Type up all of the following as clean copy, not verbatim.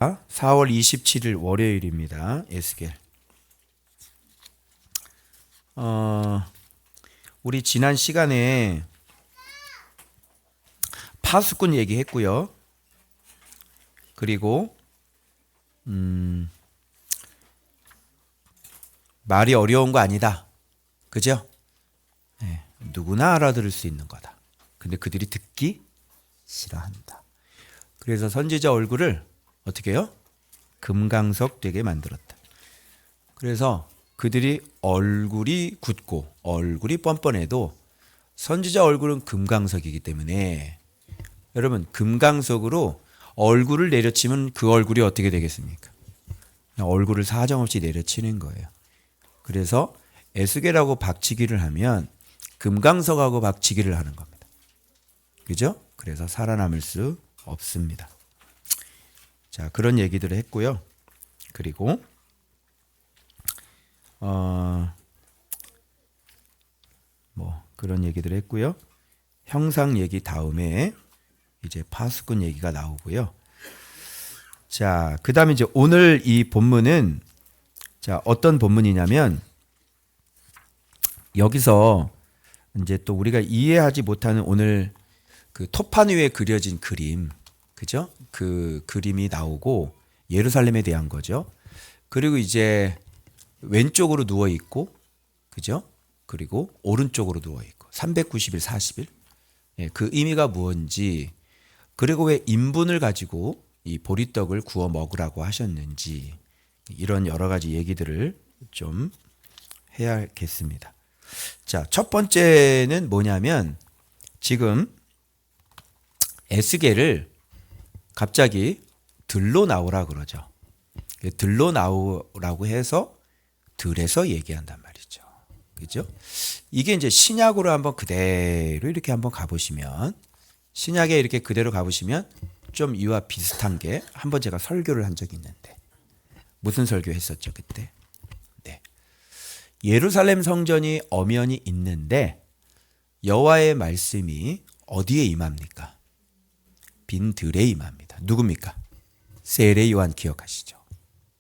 4월 27일 월요일입니다. 에스겔. 우리 지난 시간에 파수꾼 얘기했고요. 그리고 말이 어려운 거 아니다. 그죠? 네, 누구나 알아들을 수 있는 거다. 근데 그들이 듣기 싫어한다. 그래서 선지자 얼굴을 어떻게 해요? 금강석 되게 만들었다. 그래서 그들이 얼굴이 굳고 얼굴이 뻔뻔해도 선지자 얼굴은 금강석이기 때문에 여러분 금강석으로 얼굴을 내려치면 그 얼굴이 어떻게 되겠습니까? 얼굴을 사정없이 내려치는 거예요. 그래서 에스겔하고 박치기를 하면 금강석하고 박치기를 하는 겁니다. 그죠? 그래서 살아남을 수 없습니다. 자, 그런 얘기들을 했고요. 그리고 그런 얘기들을 했고요. 형상 얘기 다음에 이제 파수꾼 얘기가 나오고요. 자, 그다음에 이제 오늘 이 본문은 자, 어떤 본문이냐면 여기서 이제 또 우리가 이해하지 못하는 오늘 그 토판 위에 그려진 그림, 그죠? 그 그림이 나오고 예루살렘에 대한 거죠. 그리고 이제 왼쪽으로 누워 있고, 그죠? 그리고 오른쪽으로 누워 있고 390일 40일. 예, 그 의미가 무엇인지, 그리고 왜 인분을 가지고 이 보리떡을 구워 먹으라고 하셨는지, 이런 여러 가지 얘기들을 좀 해야겠습니다. 자, 첫 번째는 뭐냐면 지금 에스겔을 갑자기 들로 나오라 그러죠. 들로 나오라고 해서 들에서 얘기한단 말이죠. 그죠? 이게 이제 신약으로 한번 그대로 이렇게 한번 가보시면, 신약에 이렇게 그대로 가보시면 좀 이와 비슷한 게 한번 제가 설교를 한 적이 있는데, 무슨 설교 했었죠 그때? 네. 예루살렘 성전이 엄연히 있는데 여호와의 말씀이 어디에 임합니까? 빈 들에 임합니다. 누굽니까? 세례 요한 기억하시죠?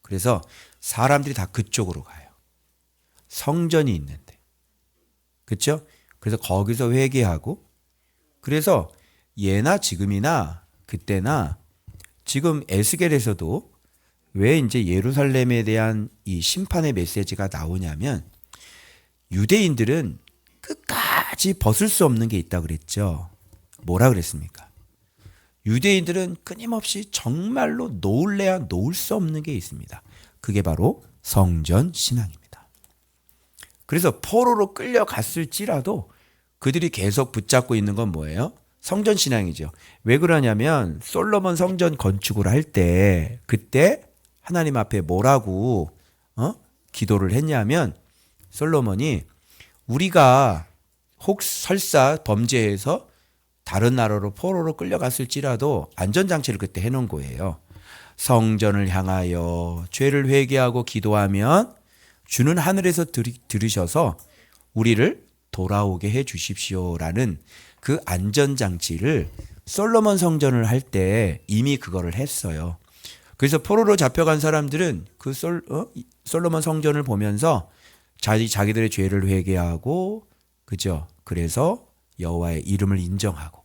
그래서 사람들이 다 그쪽으로 가요. 성전이 있는데. 그렇죠? 그래서 거기서 회개하고, 그래서 예나 지금이나 그때나 지금 에스겔에서도 왜 이제 예루살렘에 대한 이 심판의 메시지가 나오냐면, 유대인들은 끝까지 벗을 수 없는 게 있다고 그랬죠. 뭐라 그랬습니까? 유대인들은 끊임없이 정말로 놓을래야 놓을 수 없는 게 있습니다. 그게 바로 성전 신앙입니다. 그래서 포로로 끌려갔을지라도 그들이 계속 붙잡고 있는 건 뭐예요? 성전 신앙이죠. 왜 그러냐면 솔로몬 성전 건축을 할 때 그때 하나님 앞에 뭐라고 기도를 했냐면, 솔로몬이 우리가 혹 설사 범죄해서 다른 나라로 포로로 끌려갔을지라도 안전장치를 그때 해놓은 거예요. 성전을 향하여 죄를 회개하고 기도하면 주는 하늘에서 들으셔서 우리를 돌아오게 해 주십시오라는 그 안전장치를 솔로몬 성전을 할 때 이미 그거를 했어요. 그래서 포로로 잡혀간 사람들은 그 솔로몬 성전을 보면서 자기들의 죄를 회개하고, 그죠? 그래서 여호와의 이름을 인정하고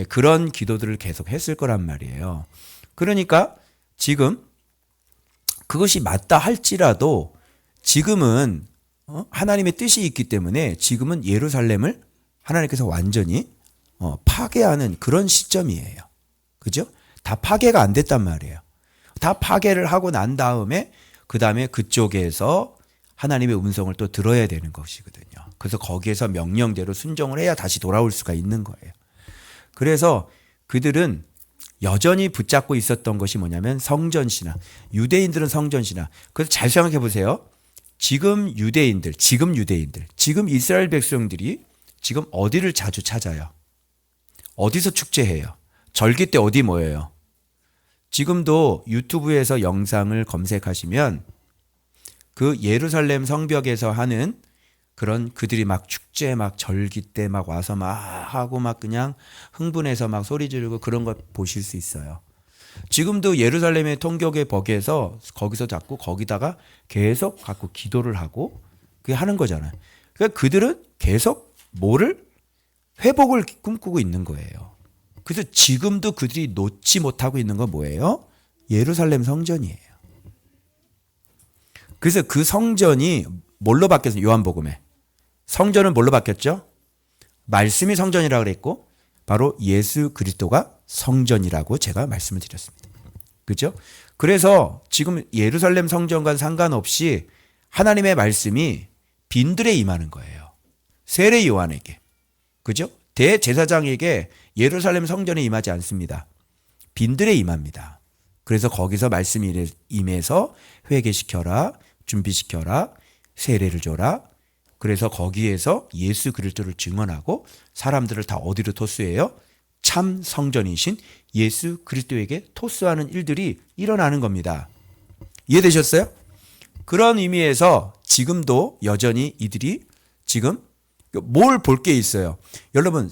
그런 기도들을 계속 했을 거란 말이에요. 그러니까 지금 그것이 맞다 할지라도 지금은 하나님의 뜻이 있기 때문에 지금은 예루살렘을 하나님께서 완전히 파괴하는 그런 시점이에요. 그죠? 다 파괴가 안 됐단 말이에요. 다 파괴를 하고 난 다음에 그 다음에 그쪽에서 하나님의 음성을 또 들어야 되는 것이거든요. 그래서 거기에서 명령대로 순종을 해야 다시 돌아올 수가 있는 거예요. 그래서 그들은 여전히 붙잡고 있었던 것이 뭐냐면 성전신앙. 유대인들은 성전신앙. 그래서 잘 생각해 보세요. 지금 이스라엘 백성들이 지금 어디를 자주 찾아요? 어디서 축제해요? 절기 때 어디 모여요? 지금도 유튜브에서 영상을 검색하시면 그 예루살렘 성벽에서 하는 그런 그들이 막 축제 막 절기 때 막 와서 막 하고 막 그냥 흥분해서 막 소리 지르고 그런 거 보실 수 있어요. 지금도 예루살렘의 통곡의 벽에서 거기서 잡고 거기다가 계속 갖고 기도를 하고 그게 하는 거잖아요. 그러니까 그들은 계속 뭐를 회복을 꿈꾸고 있는 거예요. 그래서 지금도 그들이 놓지 못하고 있는 건 뭐예요? 예루살렘 성전이에요. 그래서 그 성전이 뭘로 바뀌었어요? 요한복음에. 성전은 뭘로 바뀌었죠? 말씀이 성전이라고 그랬고 바로 예수 그리스도가 성전이라고 제가 말씀을 드렸습니다. 그죠? 그래서 지금 예루살렘 성전과 상관없이 하나님의 말씀이 빈들에 임하는 거예요. 세례 요한에게. 그죠? 대제사장에게 예루살렘 성전에 임하지 않습니다. 빈들에 임합니다. 그래서 거기서 말씀이 임해서 회개시켜라, 준비시켜라, 세례를 줘라. 그래서 거기에서 예수 그리스도를 증언하고 사람들을 다 어디로 토스해요? 참 성전이신 예수 그리스도에게 토스하는 일들이 일어나는 겁니다. 이해되셨어요? 그런 의미에서 지금도 여전히 이들이 지금 뭘 볼 게 있어요. 여러분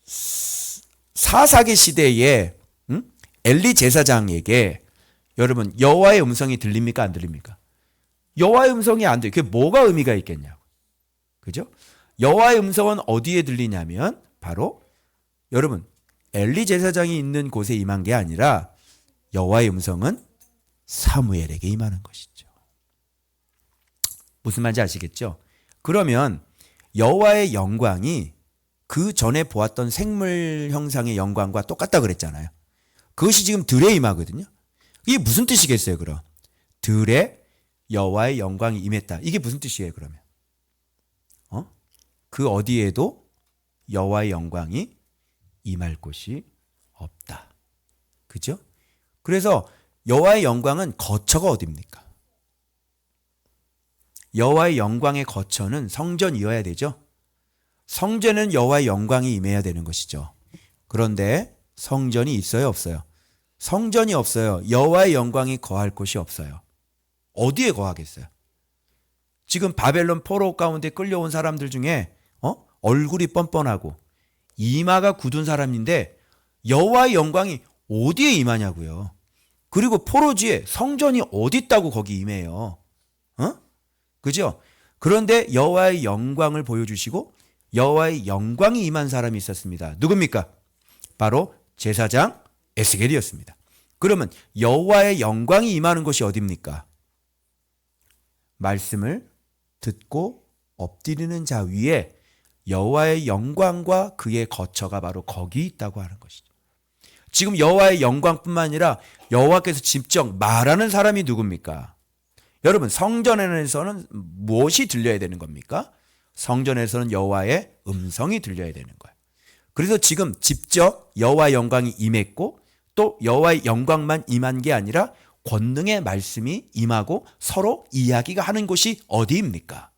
사사기 시대에 엘리 제사장에게 여러분 여호와의 음성이 들립니까? 안 들립니까? 여호와의 음성이 안 들려요. 그게 뭐가 의미가 있겠냐고. 그죠? 여호와의 음성은 어디에 들리냐면 바로 여러분 엘리 제사장이 있는 곳에 임한 게 아니라 여호와의 음성은 사무엘에게 임하는 것이죠. 무슨 말인지 아시겠죠? 그러면 여호와의 영광이 그 전에 보았던 생물 형상의 영광과 똑같다 그랬잖아요. 그것이 지금 들에 임하거든요. 이게 무슨 뜻이겠어요, 그럼? 들에 여호와의 영광이 임했다. 이게 무슨 뜻이에요, 그러면? 그 어디에도 여호와의 영광이 임할 곳이 없다. 그죠? 그래서 여호와의 영광은 거처가 어디입니까? 여호와의 영광의 거처는 성전이어야 되죠. 성전은 여호와의 영광이 임해야 되는 것이죠. 그런데 성전이 있어요, 없어요? 성전이 없어요. 여호와의 영광이 거할 곳이 없어요. 어디에 거하겠어요? 지금 바벨론 포로 가운데 끌려온 사람들 중에 얼굴이 뻔뻔하고 이마가 굳은 사람인데 여호와의 영광이 어디에 임하냐고요. 그리고 포로지에 성전이 어디 있다고 거기 임해요. 그죠? 그런데 여호와의 영광을 보여주시고 여호와의 영광이 임한 사람이 있었습니다. 누굽니까? 바로 제사장 에스겔이었습니다. 그러면 여호와의 영광이 임하는 곳이 어디입니까? 말씀을 듣고 엎드리는 자 위에 여호와의 영광과 그의 거처가 바로 거기 있다고 하는 것이죠. 지금 여호와의 영광뿐만 아니라 여호와께서 직접 말하는 사람이 누굽니까? 여러분 성전에서는 무엇이 들려야 되는 겁니까? 성전에서는 여호와의 음성이 들려야 되는 거예요. 그래서 지금 직접 여호와의 영광이 임했고 또 여호와의 영광만 임한 게 아니라 권능의 말씀이 임하고 서로 이야기가 하는 곳이 어디입니까?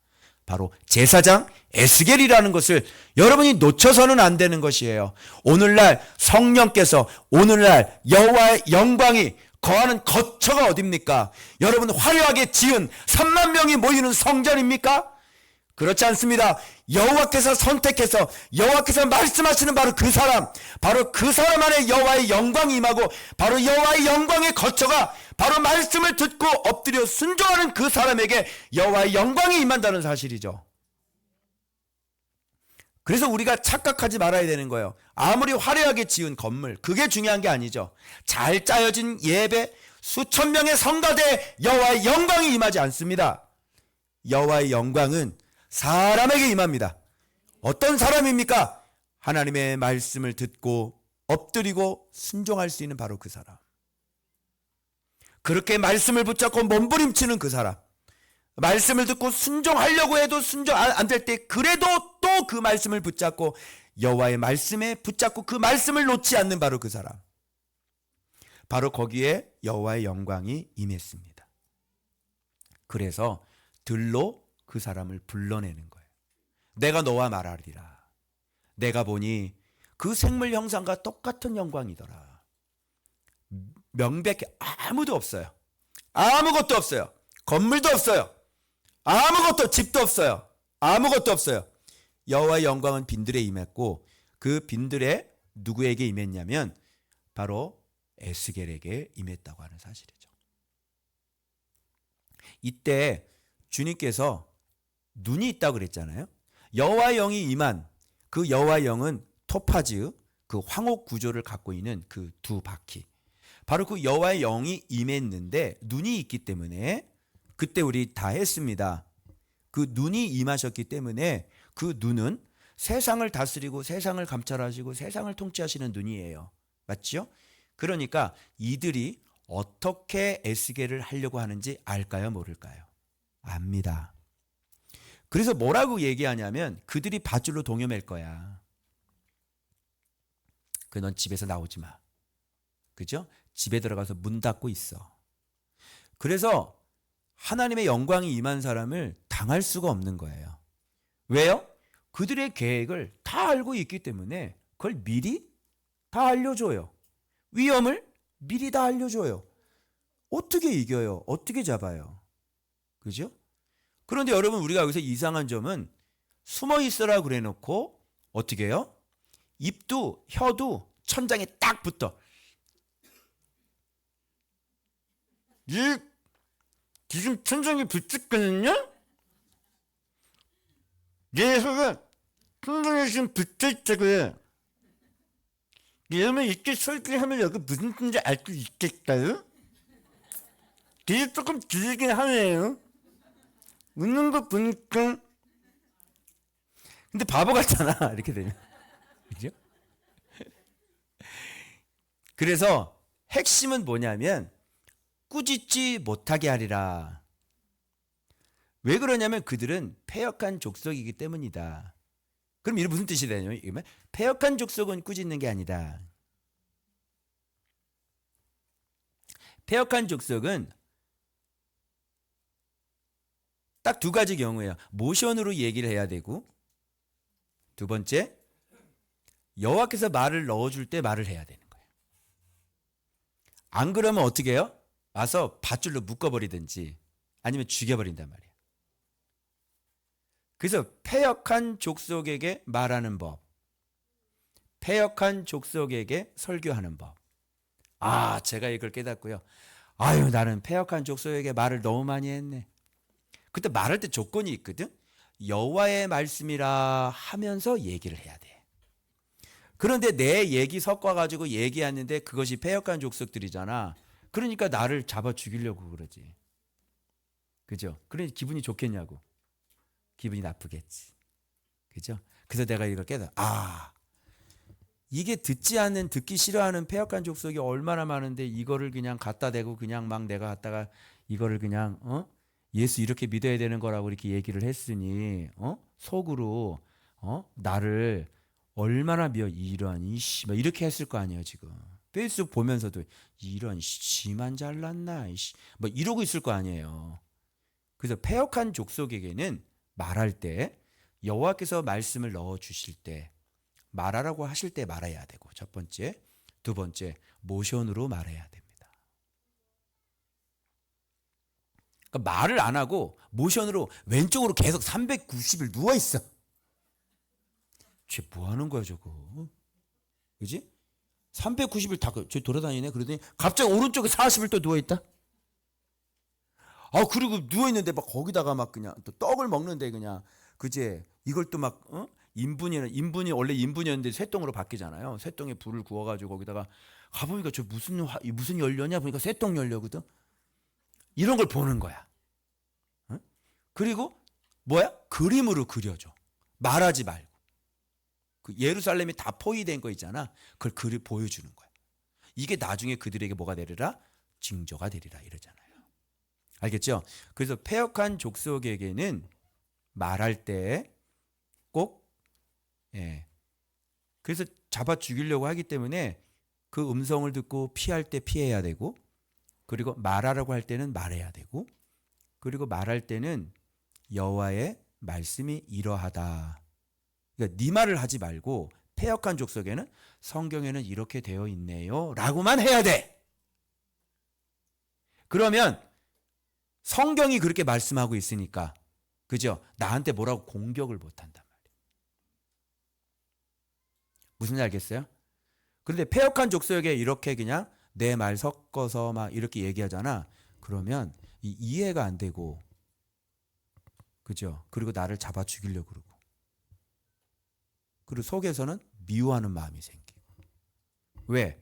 바로 제사장 에스겔이라는 것을 여러분이 놓쳐서는 안 되는 것이에요. 오늘날 성령께서 오늘날 여호와의 영광이 거하는 거처가 어디입니까? 여러분 화려하게 지은 3만 명이 모이는 성전입니까? 그렇지 않습니다. 여호와께서 선택해서 여호와께서 말씀하시는 바로 그 사람 안에 여호와의 영광이 임하고 바로 여호와의 영광의 거처가 바로 말씀을 듣고 엎드려 순종하는 그 사람에게 여호와의 영광이 임한다는 사실이죠. 그래서 우리가 착각하지 말아야 되는 거예요. 아무리 화려하게 지은 건물 그게 중요한 게 아니죠. 잘 짜여진 예배 수천 명의 성가대에 여호와의 영광이 임하지 않습니다. 여호와의 영광은 사람에게 임합니다. 어떤 사람입니까? 하나님의 말씀을 듣고 엎드리고 순종할 수 있는 바로 그 사람. 그렇게 말씀을 붙잡고 몸부림치는 그 사람. 말씀을 듣고 순종하려고 해도 순종 안 될 때 그래도 또 그 말씀을 붙잡고 여호와의 말씀에 붙잡고 그 말씀을 놓지 않는 바로 그 사람. 바로 거기에 여호와의 영광이 임했습니다. 그래서 들로 그 사람을 불러내는 거예요. 내가 너와 말하리라. 내가 보니 그 생물 형상과 똑같은 영광이더라. 명백해. 아무도 없어요. 아무것도 없어요. 건물도 없어요. 아무것도 집도 없어요. 아무것도 없어요. 여호와의 영광은 빈들에 임했고 그 빈들에 누구에게 임했냐면 바로 에스겔에게 임했다고 하는 사실이죠. 이때 주님께서 눈이 있다고 그랬잖아요. 여호와의 영이 임한 그 여호와의 영은 토파즈, 그 황옥 구조를 갖고 있는 그 두 바퀴. 바로 그 여호와의 영이 임했는데 눈이 있기 때문에 그때 우리 다 했습니다. 그 눈이 임하셨기 때문에 그 눈은 세상을 다스리고 세상을 감찰하시고 세상을 통치하시는 눈이에요. 맞죠? 그러니까 이들이 어떻게 에스겔을 하려고 하는지 알까요? 모를까요? 압니다. 그래서 뭐라고 얘기하냐면 그들이 밧줄로 동여맬 거야. 넌 집에서 나오지 마. 그죠? 집에 들어가서 문 닫고 있어. 그래서 하나님의 영광이 임한 사람을 당할 수가 없는 거예요. 왜요? 그들의 계획을 다 알고 있기 때문에 그걸 미리 다 알려줘요. 위험을 미리 다 알려줘요. 어떻게 이겨요? 어떻게 잡아요? 그죠? 그런데 여러분 우리가 여기서 이상한 점은 숨어 있어라 그래 놓고 어떻게 해요? 입도 혀도 천장에 딱 붙어. 지금 천장에 붙었거든요? 내 혀가 천장에 지금 붙어있다고요. 이러면 이렇게 설계하면 여기 무슨 뜻인지 알 수 있겠어요? 되게 조금 길긴 하네요. 웃는 거 보니까. 근데 바보 같잖아, 이렇게 되면. 그죠? 그래서 핵심은 뭐냐면 꾸짖지 못하게 하리라. 왜 그러냐면 그들은 패역한 족속이기 때문이다. 그럼 이게 무슨 뜻이 되냐면 패역한 족속은 꾸짖는 게 아니다. 패역한 족속은 딱 두 가지 경우예요. 모션으로 얘기를 해야 되고 두 번째 여호와께서 말을 넣어줄 때 말을 해야 되는 거예요. 안 그러면 어떻게 해요? 와서 밧줄로 묶어버리든지 아니면 죽여버린단 말이에요. 그래서 패역한 족속에게 말하는 법, 패역한 족속에게 설교하는 법. 아, 제가 이걸 깨닫고요. 아유, 나는 패역한 족속에게 말을 너무 많이 했네. 그때 말할 때 조건이 있거든. 여호와의 말씀이라 하면서 얘기를 해야 돼. 그런데 내 얘기 섞어가지고 얘기하는데 그것이 패역한 족속들이잖아. 그러니까 나를 잡아 죽이려고 그러지. 그죠? 그래 기분이 좋겠냐고. 기분이 나쁘겠지. 그죠? 그래서 내가 이걸 깨달아. 아, 이게 듣기 싫어하는 패역한 족속이 얼마나 많은데 이거를 그냥 갖다 대고 그냥 막 내가 갖다가 이거를 그냥 예수 이렇게 믿어야 되는 거라고 이렇게 얘기를 했으니 속으로 나를 얼마나 이런 이씨 막 이렇게 했을 거 아니에요 지금. 페이스북 보면서도 이런 씨만 잘났나 이씨 뭐 이러고 있을 거 아니에요. 그래서 패역한 족속에게는 말할 때 여호와께서 말씀을 넣어 주실 때 말하라고 하실 때 말해야 되고 첫 번째, 두 번째 모션으로 말해야 됩니다. 그러니까 말을 안 하고 모션으로 왼쪽으로 계속 390일 누워 있어. 쟤 뭐 하는 거야 저거? 그지? 390일 다 돌아다니네. 그러더니 갑자기 오른쪽에 40일 또 누워 있다. 아, 그리고 누워있는데 막 거기다가 막 그냥 또 떡을 먹는데 그냥, 그제 이걸 또 막, 인분이 원래 인분이었는데 쇠똥으로 바뀌잖아요. 쇠똥에 불을 구워가지고 거기다가 가보니까 저 무슨 연료냐 보니까 쇠똥 연료거든. 이런 걸 보는 거야. 그리고 뭐야? 그림으로 그려줘. 말하지 말고. 그 예루살렘이 다 포위된 거 있잖아. 그걸 보여주는 거야. 이게 나중에 그들에게 뭐가 되리라? 징조가 되리라 이러잖아요. 알겠죠? 그래서 패역한 족속에게는 말할 때 꼭, 그래서 잡아 죽이려고 하기 때문에 그 음성을 듣고 피할 때 피해야 되고, 그리고 말하라고 할 때는 말해야 되고, 그리고 말할 때는 여호와의 말씀이 이러하다. 그러니까 네 말을 하지 말고 패역한 족속에는 성경에는 이렇게 되어 있네요. 라고만 해야 돼. 그러면 성경이 그렇게 말씀하고 있으니까, 그죠? 나한테 뭐라고 공격을 못 한단 말이에요. 무슨 말 알겠어요? 그런데 패역한 족속에게 이렇게 그냥 내 말 섞어서 막 이렇게 얘기하잖아. 그러면 이해가 안 되고, 그죠? 그리고 나를 잡아 죽이려고 그러고. 그리고 속에서는 미워하는 마음이 생기고. 왜?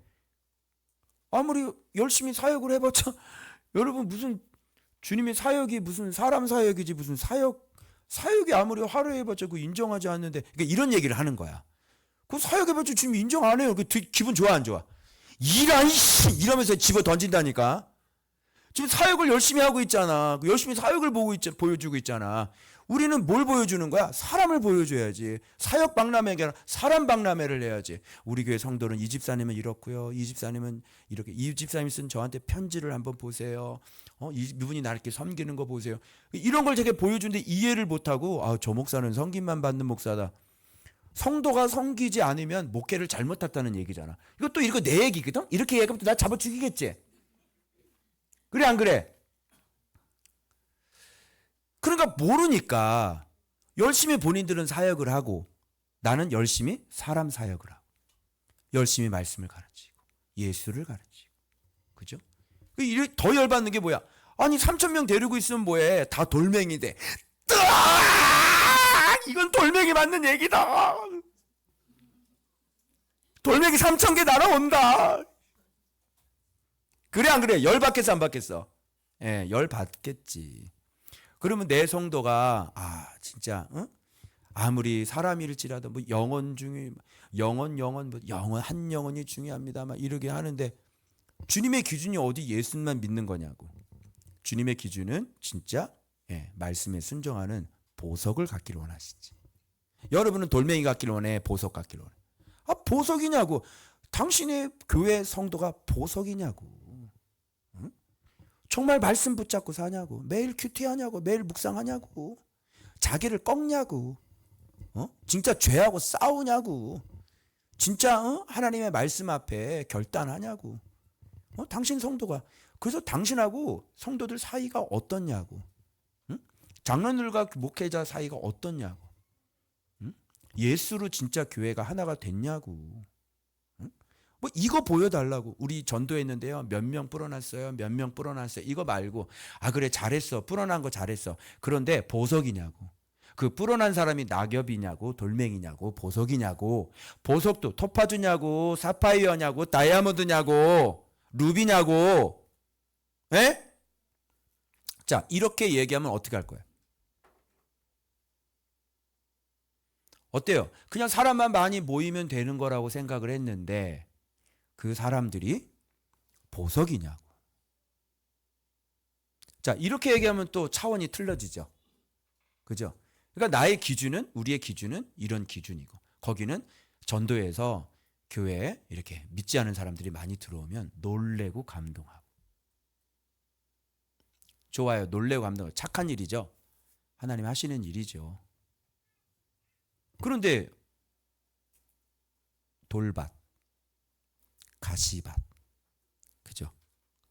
아무리 열심히 사역을 해봤자, 여러분 무슨 주님의 사역이 무슨 사람 사역이지 무슨 사역이 아무리 화려해 해봤자 그 인정하지 않는데, 그러니까 이런 얘기를 하는 거야. 그 사역해봤자 주님 인정 안 해요. 그 기분 좋아 안 좋아? 이란 씨 이러면서 집어 던진다니까. 지금 사역을 열심히 하고 있잖아. 열심히 사역을 보여주고 있잖아. 우리는 뭘 보여주는 거야? 사람을 보여줘야지. 사역 박람회가 아니라 사람 박람회를 해야지. 우리 교회 성도는 이 집사님은 이렇고요. 이 집사님은 이렇게. 이 집사님이 쓴 저한테 편지를 한번 보세요. 이분이 나를 이렇게 섬기는 거 보세요. 이런 걸 제가 보여주는데 이해를 못하고 저 목사는 섬김만 받는 목사다. 성도가 섬기지 않으면 목회를 잘못했다는 얘기잖아. 이것도 이거 내 얘기거든? 이렇게 얘기하면 나 잡아 죽이겠지? 그래 안 그래? 그러니까 모르니까 열심히 본인들은 사역을 하고 나는 열심히 사람 사역을 하고 열심히 말씀을 가르치고 예수를 가르치고 그죠? 더 열받는 게 뭐야? 아니 3,000명 데리고 있으면 뭐해? 다 돌멩이돼. 이건 돌멩이 맞는 얘기다. 돌멩이 3,000개 날아온다. 그래 안 그래? 열 받겠어 안 받겠어? 예, 열 받겠지. 그러면 내 성도가 진짜 아무리 사람일지라도 뭐 영혼 중에 영혼 한 영혼이 중요합니다. 막 이러게 하는데 주님의 기준이 어디 예수만 믿는 거냐고. 주님의 기준은 진짜 말씀에 순종하는 보석을 갖기를 원하시지. 여러분은 돌멩이 갖기를 원해, 보석 갖기를 원해. 보석이냐고. 당신의 교회 성도가 보석이냐고. 정말 말씀 붙잡고 사냐고. 매일 큐티하냐고. 매일 묵상하냐고. 자기를 꺾냐고. 진짜 죄하고 싸우냐고. 진짜 하나님의 말씀 앞에 결단하냐고. 당신 성도가. 그래서 당신하고 성도들 사이가 어떻냐고. 장로들과 목회자 사이가 어떻냐고. 예수로 진짜 교회가 하나가 됐냐고. 뭐 이거 보여달라고. 우리 전도했는데요. 몇 명 불어났어요. 몇 명 불어났어요. 이거 말고 그래 잘했어. 불어난 거 잘했어. 그런데 보석이냐고. 그 불어난 사람이 낙엽이냐고 돌멩이냐고 보석이냐고. 보석도 토파주냐고 사파이어냐고 다이아몬드냐고 루비냐고. 에? 자 이렇게 얘기하면 어떻게 할 거야? 어때요? 그냥 사람만 많이 모이면 되는 거라고 생각을 했는데 그 사람들이 보석이냐고. 자, 이렇게 얘기하면 또 차원이 틀려지죠. 그죠? 그러니까 나의 기준은, 우리의 기준은 이런 기준이고, 거기는 전도에서 교회에 이렇게 믿지 않은 사람들이 많이 들어오면 놀래고 감동하고. 좋아요. 놀래고 감동하고. 착한 일이죠. 하나님 하시는 일이죠. 그런데 돌밭, 가시밭, 그죠?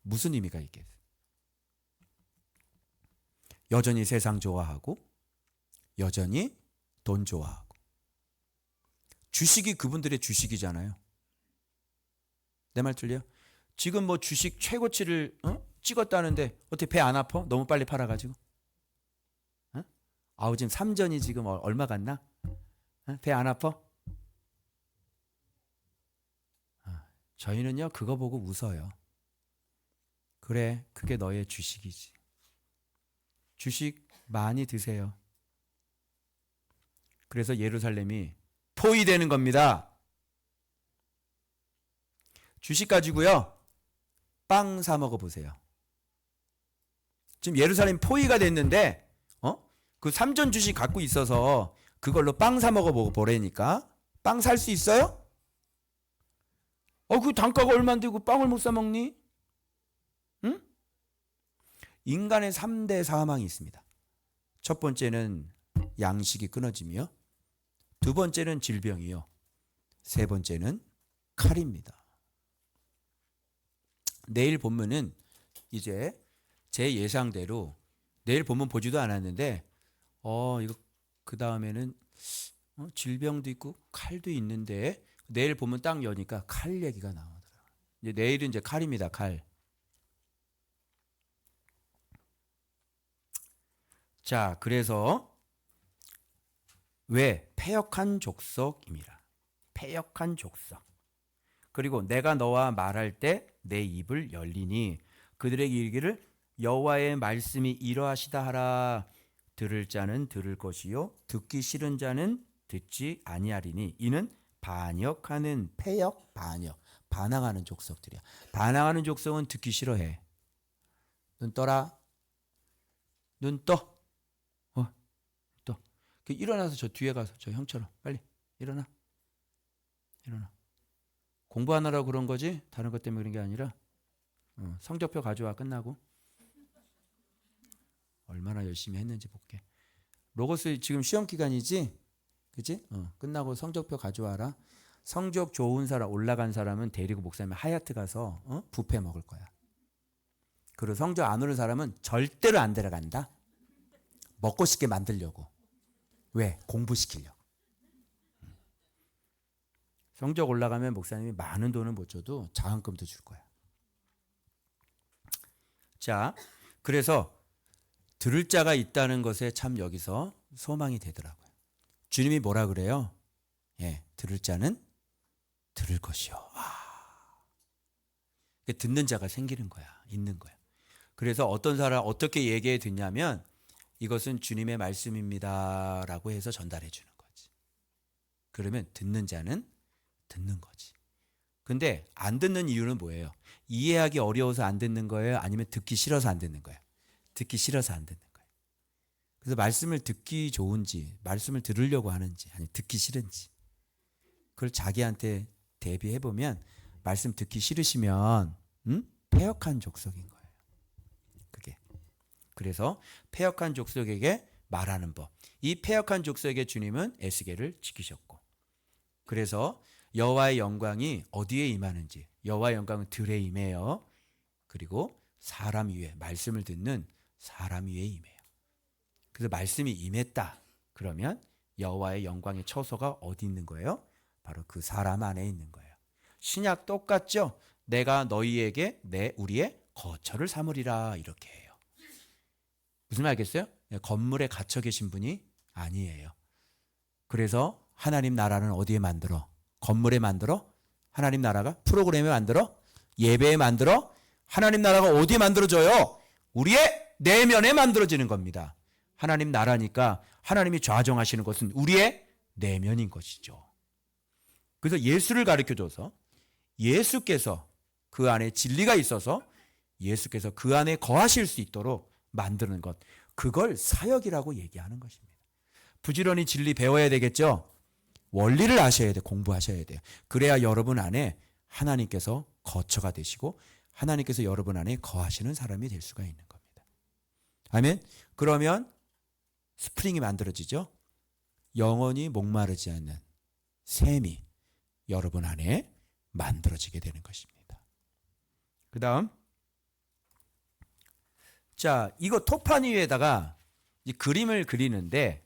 무슨 의미가 있겠어요? 여전히 세상 좋아하고 여전히 돈 좋아하고 주식이 그분들의 주식이잖아요. 내 말 틀려? 지금 뭐 주식 최고치를 찍었다는데 어떻게 배 안 아파? 너무 빨리 팔아가지고. 지금 삼전이 지금 얼마 갔나? 배 안 아파? 저희는요 그거 보고 웃어요. 그래, 그게 너의 주식이지. 주식 많이 드세요. 그래서 예루살렘이 포위되는 겁니다. 주식 가지고요 빵 사 먹어 보세요. 지금 예루살렘 포위가 됐는데 그 삼전 주식 갖고 있어서 그걸로 빵 사 먹어 보라니까. 빵 살 수 있어요? 그 단가가 얼마인데 그 빵을 못 사 먹니? 응? 인간의 3대 사망이 있습니다. 첫 번째는 양식이 끊어지며, 두 번째는 질병이요, 세 번째는 칼입니다. 내일 본문은 이제 제 예상대로 내일 본문 보지도 않았는데 이거 그 다음에는 질병도 있고 칼도 있는데 내일 보면 딱 여니까 칼 얘기가 나오더라고요. 이제 내일은 이제 칼입니다. 칼. 자, 그래서 왜 패역한 족속입니다. 패역한 족속. 그리고 내가 너와 말할 때 내 입을 열리니 그들에게 이르기를 여호와의 말씀이 이러하시다 하라. 들을 자는 들을 것이요 듣기 싫은 자는 듣지 아니하리니 이는 반역하는 패역 반역 반항하는 족속들이야. 반항하는 족속은 듣기 싫어해. 눈 떠라. 눈 떠. 떠. 일어나서 저 뒤에 가서 저 형처럼 빨리 일어나. 일어나. 공부하느라고 그런 거지 다른 것 때문에 그런 게 아니라 성적표 가져와. 끝나고 얼마나 열심히 했는지 볼게. 로고스 지금 시험 기간이지? 그치? 끝나고 성적표 가져와라. 성적 좋은 사람 올라간 사람은 데리고 목사님 하얏트 가서 뷔페 먹을 거야. 그리고 성적 안 오른 사람은 절대로 안 데려간다. 먹고 싶게 만들려고. 왜? 공부시키려고. 성적 올라가면 목사님이 많은 돈은 못 줘도 장학금도 줄 거야. 자, 그래서 들을 자가 있다는 것에 참 여기서 소망이 되더라고요. 주님이 뭐라 그래요? 예, 들을 자는 들을 것이요. 듣는 자가 생기는 거야. 있는 거야. 그래서 어떤 사람 어떻게 얘기해 듣냐면 이것은 주님의 말씀입니다라고 해서 전달해 주는 거지. 그러면 듣는 자는 듣는 거지. 근데 안 듣는 이유는 뭐예요? 이해하기 어려워서 안 듣는 거예요? 아니면 듣기 싫어서 안 듣는 거예요? 듣기 싫어서 안 듣는 거예요. 그래서 말씀을 듣기 좋은지, 말씀을 들으려고 하는지, 아니 듣기 싫은지. 그걸 자기한테 대비해 보면 말씀 듣기 싫으시면 패역한 족속인 거예요. 그게. 그래서 패역한 족속에게 말하는 법. 이 패역한 족속에게 주님은 에스겔을 지키셨고. 그래서 여호와의 영광이 어디에 임하는지, 여호와의 영광은 들에 임해요. 그리고 사람 위에, 말씀을 듣는 사람 위에 임해요. 그래서 말씀이 임했다. 그러면 여호와의 영광의 처소가 어디 있는 거예요? 바로 그 사람 안에 있는 거예요. 신약 똑같죠? 내가 너희에게 우리의 거처를 삼으리라 이렇게 해요. 무슨 말 알겠어요? 건물에 갇혀 계신 분이 아니에요. 그래서 하나님 나라는 어디에 만들어? 건물에 만들어? 하나님 나라가? 프로그램에 만들어? 예배에 만들어? 하나님 나라가 어디에 만들어져요? 우리의 내면에 만들어지는 겁니다. 하나님 나라니까 하나님이 좌정하시는 것은 우리의 내면인 것이죠. 그래서 예수를 가르쳐줘서 예수께서 그 안에 진리가 있어서 예수께서 그 안에 거하실 수 있도록 만드는 것. 그걸 사역이라고 얘기하는 것입니다. 부지런히 진리 배워야 되겠죠? 원리를 아셔야 돼. 공부하셔야 돼요. 그래야 여러분 안에 하나님께서 거처가 되시고 하나님께서 여러분 안에 거하시는 사람이 될 수가 있는 겁니다. 아멘. 그러면 스프링이 만들어지죠. 영원히 목마르지 않는 샘이 여러분 안에 만들어지게 되는 것입니다. 그 다음 자, 이거 토판 위에다가 이 그림을 그리는데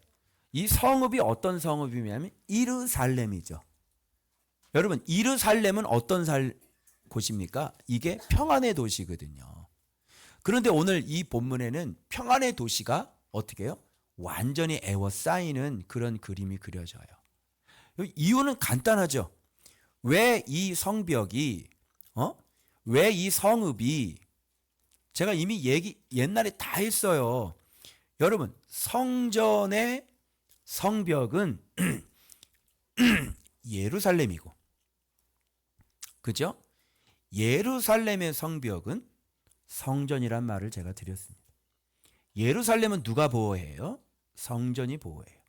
이 성읍이 어떤 성읍이냐면 이르살렘이죠. 여러분 이르살렘은 어떤 곳입니까? 이게 평안의 도시거든요. 그런데 오늘 이 본문에는 평안의 도시가 어떻게 해요? 완전히 에워싸이는 그런 그림이 그려져요. 이유는 간단하죠. 왜 이 성벽이 왜 이 성읍이 제가 이미 옛날에 다 했어요. 여러분 성전의 성벽은 예루살렘이고 그죠? 예루살렘의 성벽은 성전이란 말을 제가 드렸습니다. 예루살렘은 누가 보호해요? 성전이 보호해요.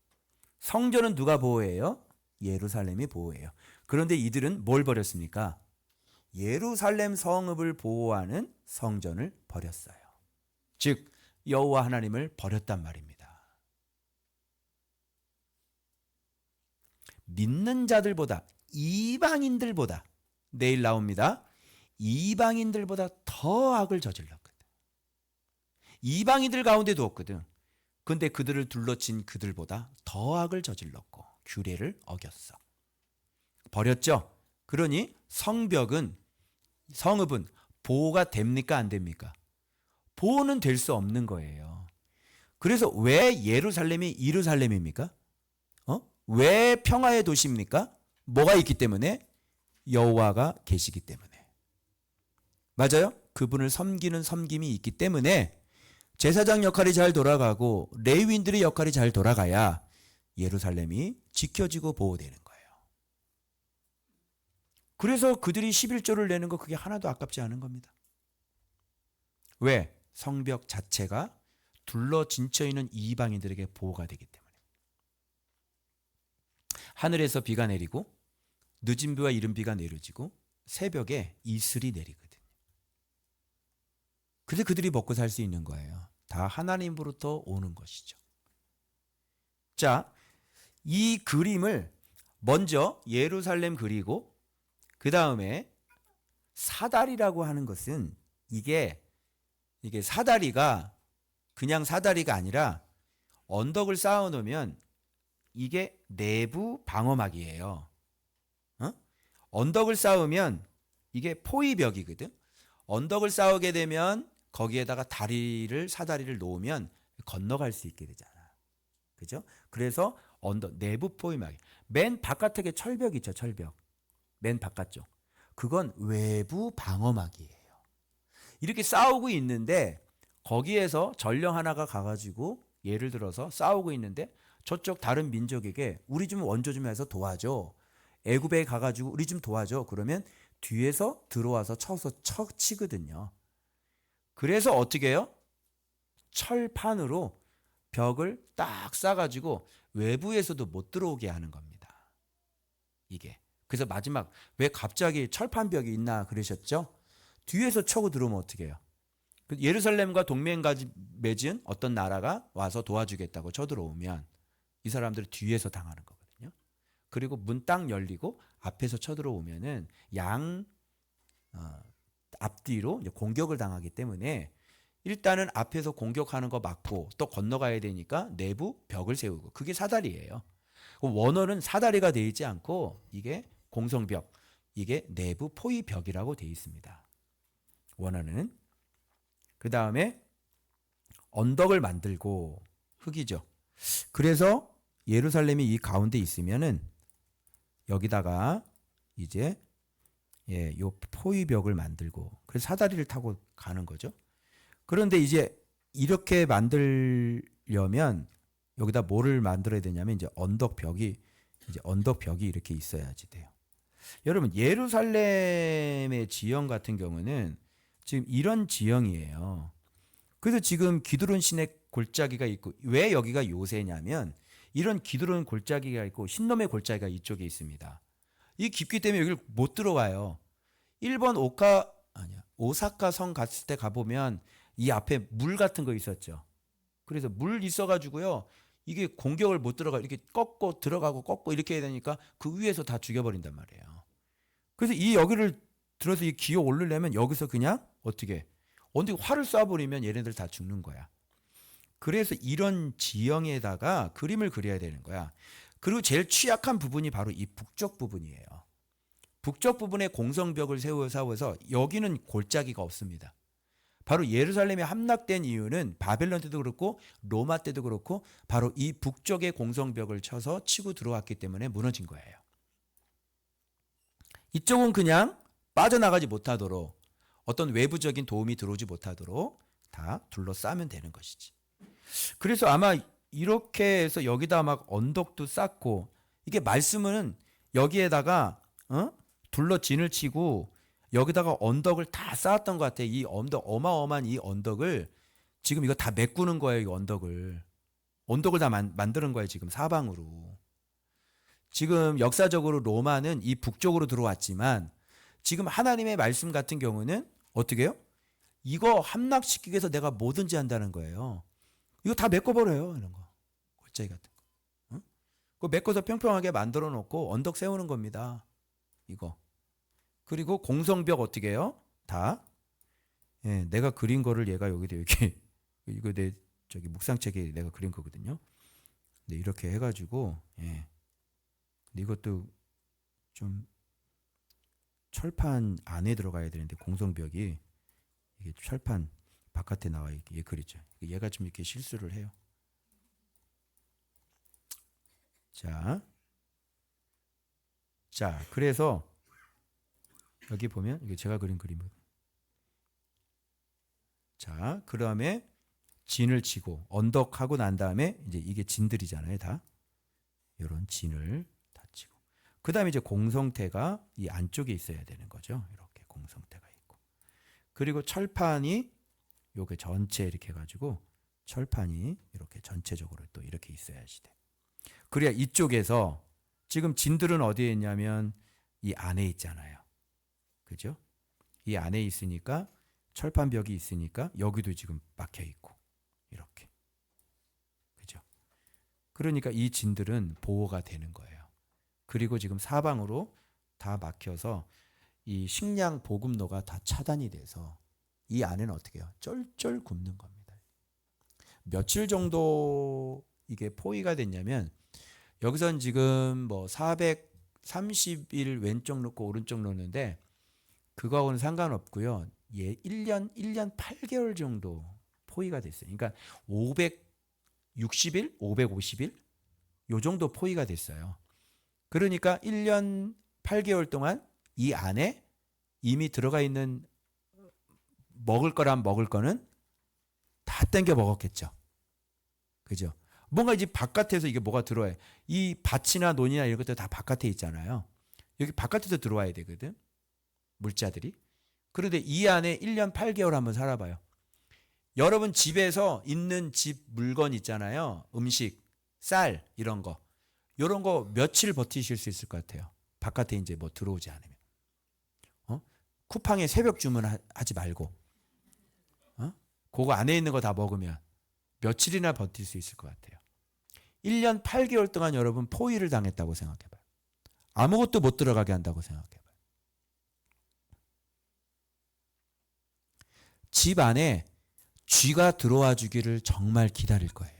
성전은 누가 보호해요? 예루살렘이 보호해요. 그런데 이들은 뭘 버렸습니까? 예루살렘 성읍을 보호하는 성전을 버렸어요. 즉 여호와 하나님을 버렸단 말입니다. 믿는 자들보다 이방인들보다 내일 나옵니다. 이방인들보다 더 악을 저질렀거든. 이방인들 가운데도 없거든. 근데 그들을 둘러친 그들보다 더 악을 저질렀고 규례를 어겼어. 버렸죠. 그러니 성벽은 성읍은 보호가 됩니까? 안 됩니까? 보호는 될 수 없는 거예요. 그래서 왜 예루살렘이 이루살렘입니까? 왜 평화의 도시입니까? 뭐가 있기 때문에? 여호와가 계시기 때문에. 맞아요? 그분을 섬기는 섬김이 있기 때문에 제사장 역할이 잘 돌아가고 레위인들의 역할이 잘 돌아가야 예루살렘이 지켜지고 보호되는 거예요. 그래서 그들이 11조를 내는 거 그게 하나도 아깝지 않은 겁니다. 왜? 성벽 자체가 둘러 진쳐 있는 이방인들에게 보호가 되기 때문에. 하늘에서 비가 내리고 늦은 비와 이른 비가 내려지고 새벽에 이슬이 내리거든요. 그래서 그들이 먹고 살 수 있는 거예요. 다 하나님으로부터 오는 것이죠. 자, 이 그림을 먼저 예루살렘 그리고 그 다음에 사다리라고 하는 것은 이게 사다리가 그냥 사다리가 아니라 언덕을 쌓아 놓으면 이게 내부 방어막이에요. 언덕을 쌓으면 이게 포위벽이거든. 언덕을 쌓게 되면 거기에다가 사다리를 놓으면 건너갈 수 있게 되잖아. 그죠? 그래서 언덕 내부 포위막. 맨 바깥에 철벽 있죠, 철벽. 맨 바깥쪽. 그건 외부 방어막이에요. 이렇게 싸우고 있는데 거기에서 전령 하나가 가가지고 예를 들어서 싸우고 있는데 저쪽 다른 민족에게 우리 좀 원조 좀 해서 도와줘. 애굽에 가가지고 우리 좀 도와줘. 그러면 뒤에서 들어와서 치거든요. 그래서 어떻게 해요? 철판으로 벽을 딱 쌓아가지고 외부에서도 못 들어오게 하는 겁니다. 이게. 그래서 마지막 왜 갑자기 철판벽이 있나 그러셨죠? 뒤에서 쳐고 들어오면 어떻게 해요? 예루살렘과 동맹까지 맺은 어떤 나라가 와서 도와주겠다고 쳐들어오면 이 사람들이 뒤에서 당하는 거거든요. 그리고 문 딱 열리고 앞에서 쳐들어오면은 앞뒤로 공격을 당하기 때문에 일단은 앞에서 공격하는 거 막고 또 건너가야 되니까 내부 벽을 세우고 그게 사다리예요. 원어는 사다리가 되어 있지 않고 이게 공성벽, 이게 내부 포위벽이라고 되어 있습니다. 원어는. 그 다음에 언덕을 만들고 흙이죠. 그래서 예루살렘이 이 가운데 있으면은 여기다가 이제 요 포위벽을 만들고 그래서 사다리를 타고 가는 거죠. 그런데 이제 이렇게 만들려면 여기다 뭐를 만들어야 되냐면 이제 언덕벽이 이렇게 있어야지 돼요. 여러분 예루살렘의 지형 같은 경우는 지금 이런 지형이에요. 그래서 지금 기드론 시내 골짜기가 있고 왜 여기가 요새냐면 이런 기드론 골짜기가 있고 신놈의 골짜기가 이쪽에 있습니다. 이 깊기 때문에 여기를 못 들어와요. 일본 오사카 성 갔을 때 가보면 이 앞에 물 같은 거 있었죠. 그래서 물 있어가지고요. 이게 공격을 못 들어가 이렇게 꺾고 들어가고 꺾고 이렇게 해야 되니까 그 위에서 다 죽여버린단 말이에요. 그래서 이 여기를 들어서 이 기어 오르려면 여기서 그냥 어떻게 활을 쏴버리면 얘네들 다 죽는 거야. 그래서 이런 지형에다가 그림을 그려야 되는 거야. 그리고 제일 취약한 부분이 바로 이 북쪽 부분이에요. 북쪽 부분에 공성벽을 세워서 여기는 골짜기가 없습니다. 바로 예루살렘이 함락된 이유는 바벨론 때도 그렇고 로마 때도 그렇고 바로 이 북쪽에 공성벽을 쳐서 치고 들어왔기 때문에 무너진 거예요. 이쪽은 그냥 빠져나가지 못하도록 어떤 외부적인 도움이 들어오지 못하도록 다 둘러싸면 되는 것이지. 그래서 아마 이렇게 해서 여기다 막 언덕도 쌓고 이게 말씀은 여기에다가 둘러 진을 치고 여기다가 언덕을 다 쌓았던 것 같아. 이 언덕 어마어마한 이 언덕을 지금 이거 다 메꾸는 거예요. 이 언덕을 다 만드는 거예요. 지금 사방으로. 지금 역사적으로 로마는 이 북쪽으로 들어왔지만 지금 하나님의 말씀 같은 경우는 어떻게 해요? 이거 함락시키기 위해서 내가 뭐든지 한다는 거예요. 이거 다 메꿔버려요. 이런 거. 골짜기 같은 거. 그거 메꿔서 평평하게 만들어 놓고 언덕 세우는 겁니다. 이거. 그리고 공성벽 어떻게 해요? 다. 내가 그린 거를 얘가 여기다 이렇게 이거 내 묵상책에 내가 그린 거거든요. 근데 이렇게 해가지고 근데 이것도 좀 철판 안에 들어가야 되는데 공성벽이 이게 철판 바깥에 나와 있게 그렇죠. 얘가 좀 이렇게 실수를 해요. 자, 그래서 여기 보면 이게 제가 그린 그림이거든요. 자, 그 다음에 진을 치고 언덕하고 난 다음에 이제 이게 진들이잖아요, 다. 이런 진을 다 치고. 그 다음에 이제 공성태가 이 안쪽에 있어야 되는 거죠. 이렇게 공성태가 있고. 그리고 철판이 요게 전체 이렇게 해가지고 철판이 이렇게 전체적으로 또 이렇게 있어야지 돼. 그래야 이쪽에서 지금 진들은 어디에 있냐면 이 안에 있잖아요. 그죠? 이 안에 있으니까 철판벽이 있으니까 여기도 지금 막혀 있고 이렇게. 그죠? 그러니까 이 진들은 보호가 되는 거예요. 그리고 지금 사방으로 다 막혀서 이 식량 보급로가 다 차단이 돼서 이 안에는 어떻게 해요? 쩔쩔 굽는 겁니다. 며칠 정도 이게 포위가 됐냐면 여기선 지금 뭐 430일 왼쪽 놓고 오른쪽 놓는데 그거하고는 상관없고요. 예, 1년 8개월 정도 포위가 됐어요. 그러니까 560일, 550일 요 정도 포위가 됐어요. 그러니까 1년 8개월 동안 이 안에 이미 들어가 있는 먹을 거란 먹을 거는 다 땡겨 먹었겠죠. 그죠? 뭔가 이제 바깥에서 이게 뭐가 들어와요. 이 밭이나 논이나 이런 것들 다 바깥에 있잖아요. 여기 바깥에서 들어와야 되거든. 물자들이. 그런데 이 안에 1년 8개월 한번 살아봐요. 여러분 집에서 있는 집 물건 있잖아요. 음식, 쌀 이런 거. 이런 거 며칠 버티실 수 있을 것 같아요. 바깥에 이제 뭐 들어오지 않으면. 쿠팡에 새벽 주문하지 말고. 그거 안에 있는 거 다 먹으면 며칠이나 버틸 수 있을 것 같아요. 1년 8개월 동안 여러분 포위를 당했다고 생각해봐요. 아무것도 못 들어가게 한다고 생각해봐요. 집 안에 쥐가 들어와 주기를 정말 기다릴 거예요.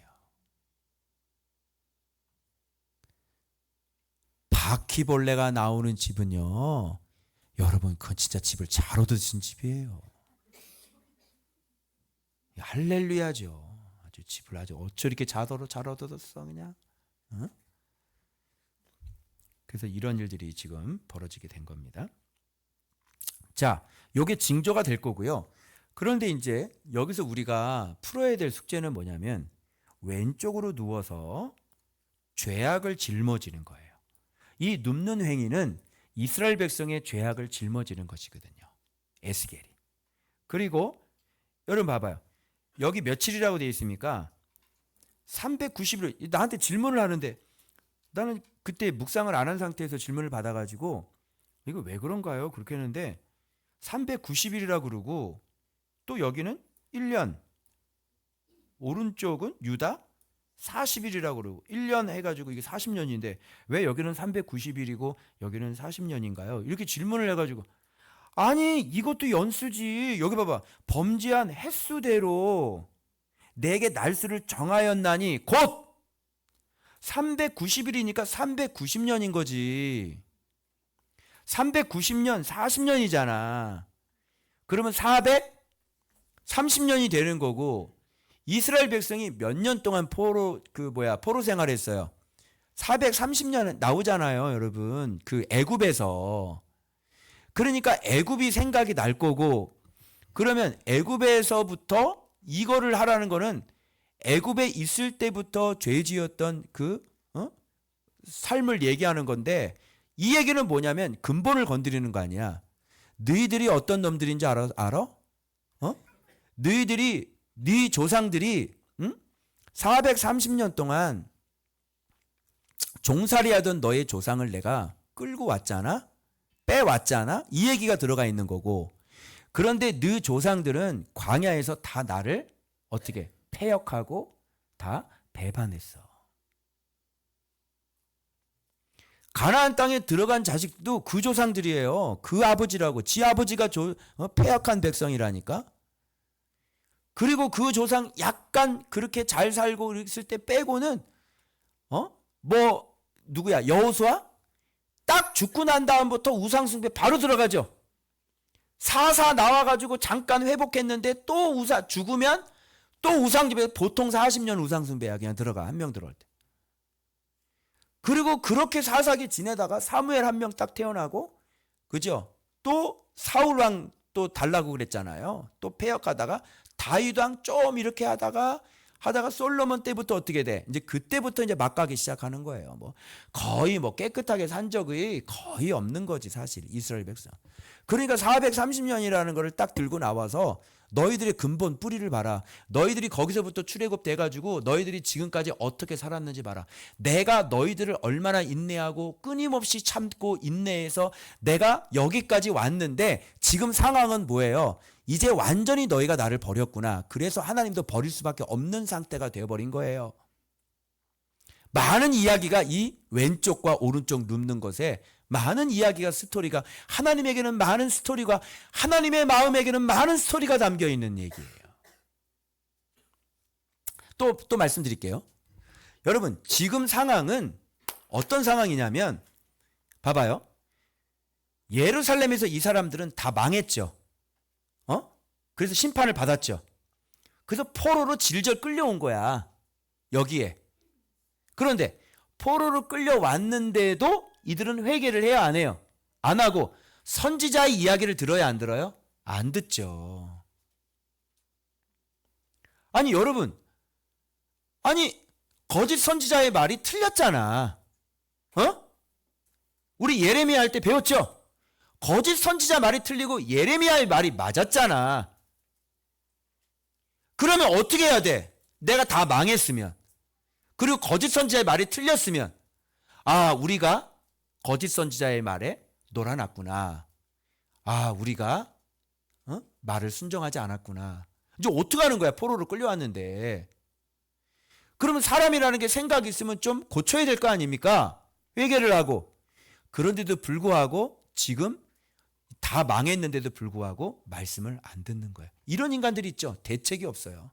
바퀴벌레가 나오는 집은요. 여러분 그건 진짜 집을 잘 얻으신 집이에요. 할렐루야죠. 아주 집을 아주 어쩌 이렇게 잘 얻었어 그냥. 어? 그래서 이런 일들이 지금 벌어지게 된 겁니다. 자, 요게 징조가 될 거고요. 그런데 이제 여기서 우리가 풀어야 될 숙제는 뭐냐면 왼쪽으로 누워서 죄악을 짊어지는 거예요. 이 눕는 행위는 이스라엘 백성의 죄악을 짊어지는 것이거든요. 에스겔이. 그리고 여러분 봐봐요. 여기 며칠이라고 되어 있습니까? 390일. 나한테 질문을 하는데 나는 그때 묵상을 안 한 상태에서 질문을 받아가지고 이거 왜 그런가요? 그렇게 했는데 390일이라고 그러고 또 여기는 1년 오른쪽은 유다 40일이라고 그러고 1년 해가지고 이게 40년인데 왜 여기는 390일이고 여기는 40년인가요? 이렇게 질문을 해가지고 아니 이것도 연수지. 여기 봐봐. 범죄한 횟수대로 내게 날수를 정하였나니 곧 390일이니까 390년인 거지. 390년 40년이잖아. 그러면 430년이 되는 거고 이스라엘 백성이 몇 년 동안 포로 생활했어요. 430년 나오잖아요, 여러분. 그 애굽에서. 그러니까 애굽이 생각이 날 거고 그러면 애굽에서부터 이거를 하라는 거는 애굽에 있을 때부터 죄 지었던 삶을 얘기하는 건데 이 얘기는 뭐냐면 근본을 건드리는 거 아니야. 너희들이 어떤 놈들인지 알아? 너희들이 네 조상들이 430년 동안 종살이하던 너의 조상을 내가 끌고 왔잖아. 빼왔잖아. 이 얘기가 들어가 있는 거고 그런데 네 조상들은 광야에서 다 나를 어떻게 패역하고 다 배반했어. 가나안 땅에 들어간 자식도 그 조상들이에요. 그 아버지라고. 지 아버지가 패역한 백성이라니까. 그리고 그 조상 약간 그렇게 잘 살고 있을 때 빼고는 누구야? 여호수아? 딱 죽고 난 다음부터 우상숭배 바로 들어가죠. 사사 나와가지고 잠깐 회복했는데 또 죽으면 또 우상숭배, 보통 40년 우상숭배야. 그냥 들어가, 한 명 들어올 때. 그리고 그렇게 사사기 지내다가 사무엘 한 명 딱 태어나고, 그죠? 또 사울왕 또 달라고 그랬잖아요. 또 패역하다가 다윗왕 좀 이렇게 하다가 솔로몬 때부터 어떻게 돼? 이제 그때부터 이제 막가기 시작하는 거예요. 뭐 거의 뭐 깨끗하게 산 적이 거의 없는 거지, 사실 이스라엘 백성. 그러니까 430년이라는 거를 딱 들고 나와서 너희들의 근본 뿌리를 봐라. 너희들이 거기서부터 출애굽 돼가지고 너희들이 지금까지 어떻게 살았는지 봐라. 내가 너희들을 얼마나 인내하고 끊임없이 참고 인내해서 내가 여기까지 왔는데 지금 상황은 뭐예요? 이제 완전히 너희가 나를 버렸구나. 그래서 하나님도 버릴 수밖에 없는 상태가 되어버린 거예요. 많은 이야기가 이 왼쪽과 오른쪽 눕는 것에 많은 이야기가, 스토리가, 하나님에게는 많은 스토리가, 하나님의 마음에게는 많은 스토리가 담겨 있는 얘기예요. 또 말씀드릴게요. 여러분, 지금 상황은 어떤 상황이냐면, 봐봐요. 예루살렘에서 이 사람들은 다 망했죠. 그래서 심판을 받았죠. 그래서 포로로 질질 끌려온 거야. 여기에. 그런데 포로로 끌려왔는데도 이들은 회개를 해야 안 해요? 안 하고 선지자의 이야기를 들어야 안 들어요? 안 듣죠. 아니 여러분, 아니 거짓 선지자의 말이 틀렸잖아. 우리 예레미야 할 때 배웠죠? 거짓 선지자 말이 틀리고 예레미야의 말이 맞았잖아. 그러면 어떻게 해야 돼? 내가 다 망했으면, 그리고 거짓 선지자의 말이 틀렸으면, 아, 우리가 거짓 선지자의 말에 놀아났구나. 아, 우리가 말을 순종하지 않았구나. 이제 어떻게 하는 거야? 포로로 끌려왔는데. 그러면 사람이라는 게 생각이 있으면 좀 고쳐야 될 거 아닙니까? 회개를 하고. 그런데도 불구하고 지금 다 망했는데도 불구하고 말씀을 안 듣는 거예요. 이런 인간들이 있죠. 대책이 없어요.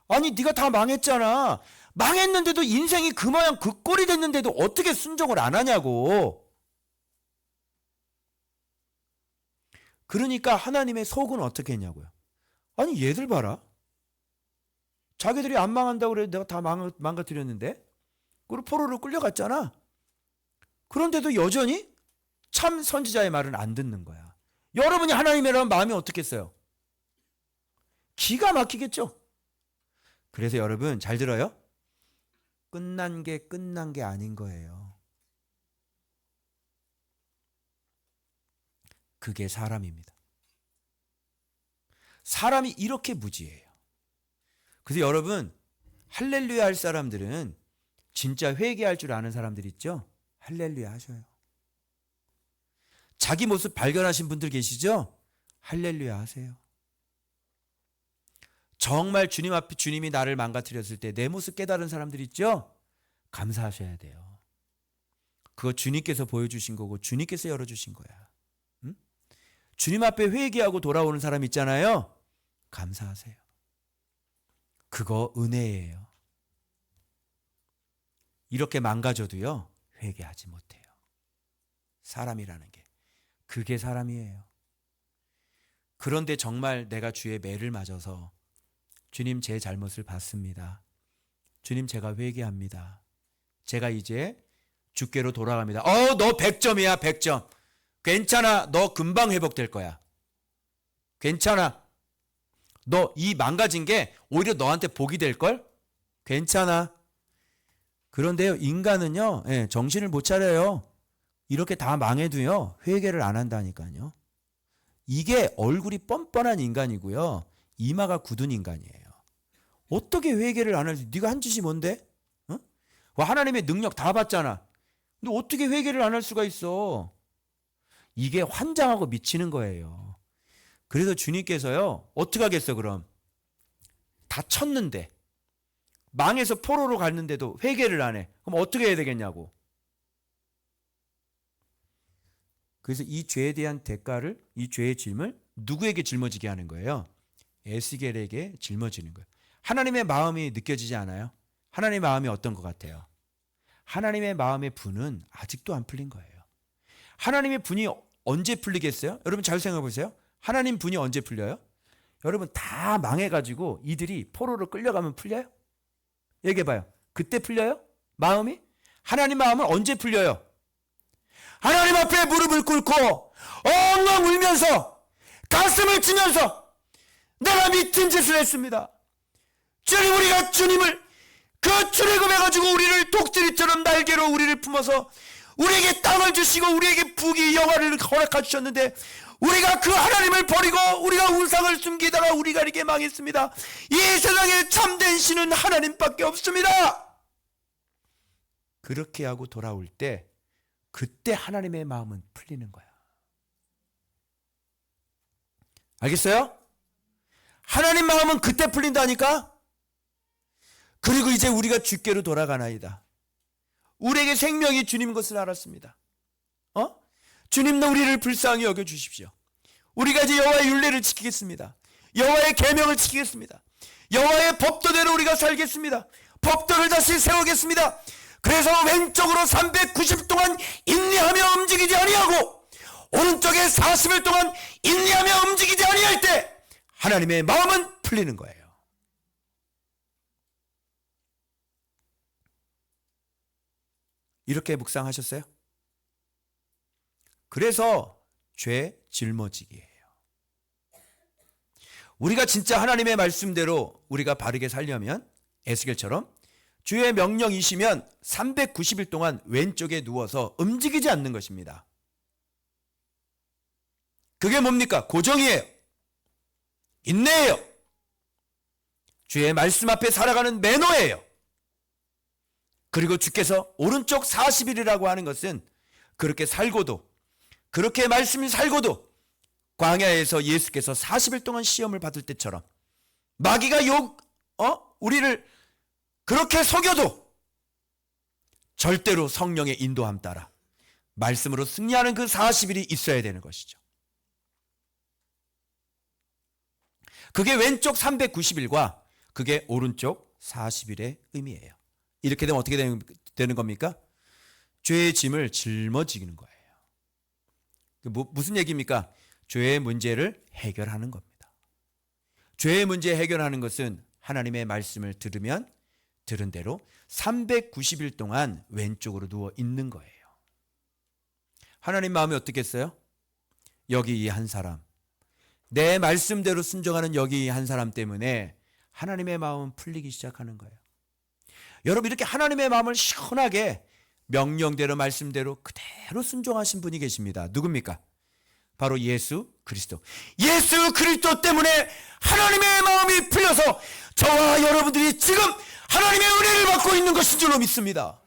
아니 네가 다 망했잖아. 망했는데도 인생이 그 모양 그 꼴이 됐는데도 어떻게 순종을 안 하냐고. 그러니까 하나님의 속은 어떻게 했냐고요. 아니 얘들 봐라. 자기들이 안 망한다고 그래 내가 다 망가뜨렸는데. 그리고 포로로 끌려갔잖아. 그런데도 여전히 참 선지자의 말은 안 듣는 거야. 여러분이 하나님이라면 마음이 어떻겠어요? 기가 막히겠죠? 그래서 여러분 잘 들어요. 끝난 게 아닌 거예요. 그게 사람입니다. 사람이 이렇게 무지해요. 그래서 여러분 할렐루야 할 사람들은 진짜 회개할 줄 아는 사람들 있죠? 할렐루야 하셔요. 자기 모습 발견하신 분들 계시죠? 할렐루야 하세요. 정말 주님 앞에 주님이 나를 망가뜨렸을 때 내 모습 깨달은 사람들 있죠? 감사하셔야 돼요. 그거 주님께서 보여주신 거고 주님께서 열어주신 거야. 응? 주님 앞에 회개하고 돌아오는 사람 있잖아요. 감사하세요. 그거 은혜예요. 이렇게 망가져도요. 회개하지 못해요. 사람이라는 게. 그게 사람이에요. 그런데 정말 내가 주의 매를 맞아서 주님 제 잘못을 봤습니다. 주님 제가 회개합니다. 제가 이제 주께로 돌아갑니다. 너 100점이야 100점. 괜찮아. 너 금방 회복될 거야. 괜찮아. 너 이 망가진 게 오히려 너한테 복이 될걸? 괜찮아. 그런데요 인간은요 정신을 못 차려요. 이렇게 다 망해도요 회개를 안 한다니까요. 이게 얼굴이 뻔뻔한 인간이고요. 이마가 굳은 인간이에요. 어떻게 회개를 안 할지. 네가 한 짓이 뭔데? 하나님의 능력 다 봤잖아. 근데 어떻게 회개를 안 할 수가 있어? 이게 환장하고 미치는 거예요. 그래서 주님께서요 어떻게 하겠어 그럼? 다 쳤는데 망해서 포로로 갔는데도 회개를 안 해. 그럼 어떻게 해야 되겠냐고. 그래서 이 죄에 대한 대가를, 이 죄의 짐을 누구에게 짊어지게 하는 거예요? 에스겔에게 짊어지는 거예요. 하나님의 마음이 느껴지지 않아요? 하나님의 마음이 어떤 것 같아요? 하나님의 마음의 분은 아직도 안 풀린 거예요. 하나님의 분이 언제 풀리겠어요? 여러분 잘 생각해 보세요. 하나님 분이 언제 풀려요? 여러분 다 망해가지고 이들이 포로로 끌려가면 풀려요? 얘기해봐요. 그때 풀려요? 마음이? 하나님 마음은 언제 풀려요? 하나님 앞에 무릎을 꿇고 엉엉 울면서 가슴을 치면서 내가 미친 짓을 했습니다. 주님, 우리가 주님을 그 출애굽해가지고 우리를 독수리처럼 날개로 우리를 품어서 우리에게 땅을 주시고 우리에게 부귀 영화를 허락해 주셨는데 우리가 그 하나님을 버리고 우리가 우상을 숨기다가 우리가 이렇게 망했습니다. 이 세상에 참된 신은 하나님밖에 없습니다. 그렇게 하고 돌아올 때 그때 하나님의 마음은 풀리는 거야. 알겠어요? 하나님 마음은 그때 풀린다니까? 그리고 이제 우리가 주께로 돌아가나이다. 우리에게 생명이 주님 것을 알았습니다. 주님도 우리를 불쌍히 여겨 주십시오. 우리가 이제 여호와의 율례를 지키겠습니다. 여호와의 계명을 지키겠습니다. 여호와의 법도대로 우리가 살겠습니다. 법도를 다시 세우겠습니다. 그래서 왼쪽으로 390일 동안 인내하며 움직이지 아니하고 오른쪽에 40일 동안 인내하며 움직이지 아니할 때 하나님의 마음은 풀리는 거예요. 이렇게 묵상하셨어요? 그래서 죄 짊어지기예요. 우리가 진짜 하나님의 말씀대로 우리가 바르게 살려면 에스겔처럼 주의 명령이시면 390일 동안 왼쪽에 누워서 움직이지 않는 것입니다. 그게 뭡니까? 고정이에요. 인내예요. 주의 말씀 앞에 살아가는 매너예요. 그리고 주께서 오른쪽 40일이라고 하는 것은 그렇게 살고도 그렇게 말씀이 살고도 광야에서 예수께서 40일 동안 시험을 받을 때처럼 마귀가 우리를 그렇게 속여도 절대로 성령의 인도함 따라 말씀으로 승리하는 그 40일이 있어야 되는 것이죠. 그게 왼쪽 390일과 그게 오른쪽 40일의 의미예요. 이렇게 되면 어떻게 되는 겁니까? 죄의 짐을 짊어지는 거예요. 무슨 얘기입니까? 죄의 문제를 해결하는 겁니다. 죄의 문제 해결하는 것은 하나님의 말씀을 들으면 들은 대로 390일 동안 왼쪽으로 누워 있는 거예요. 하나님 마음이 어떻겠어요? 여기 이 한 사람, 내 말씀대로 순종하는 여기 이 한 사람 때문에 하나님의 마음은 풀리기 시작하는 거예요. 여러분, 이렇게 하나님의 마음을 시원하게 명령대로 말씀대로 그대로 순종하신 분이 계십니다. 누굽니까? 바로 예수 그리스도. 예수 그리스도 때문에 하나님의 마음이 풀려서 저와 여러분들이 지금 하나님의 은혜를 받고 있는 것인 줄로 믿습니다.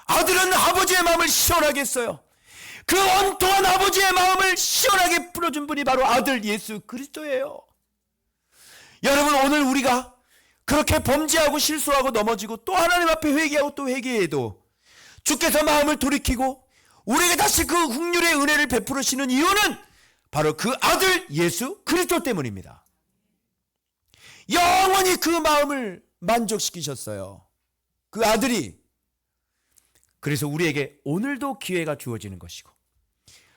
아들은 아버지의 마음을 시원하게 했어요. 그 원통한 아버지의 마음을 시원하게 풀어준 분이 바로 아들 예수 그리스도예요. 여러분, 오늘 우리가 그렇게 범죄하고 실수하고 넘어지고 또 하나님 앞에 회개하고 또 회개해도 주께서 마음을 돌이키고 우리에게 다시 그 긍휼의 은혜를 베풀으시는 이유는 바로 그 아들 예수 그리스도 때문입니다. 영원히 그 마음을 만족시키셨어요. 그 아들이. 그래서 우리에게 오늘도 기회가 주어지는 것이고,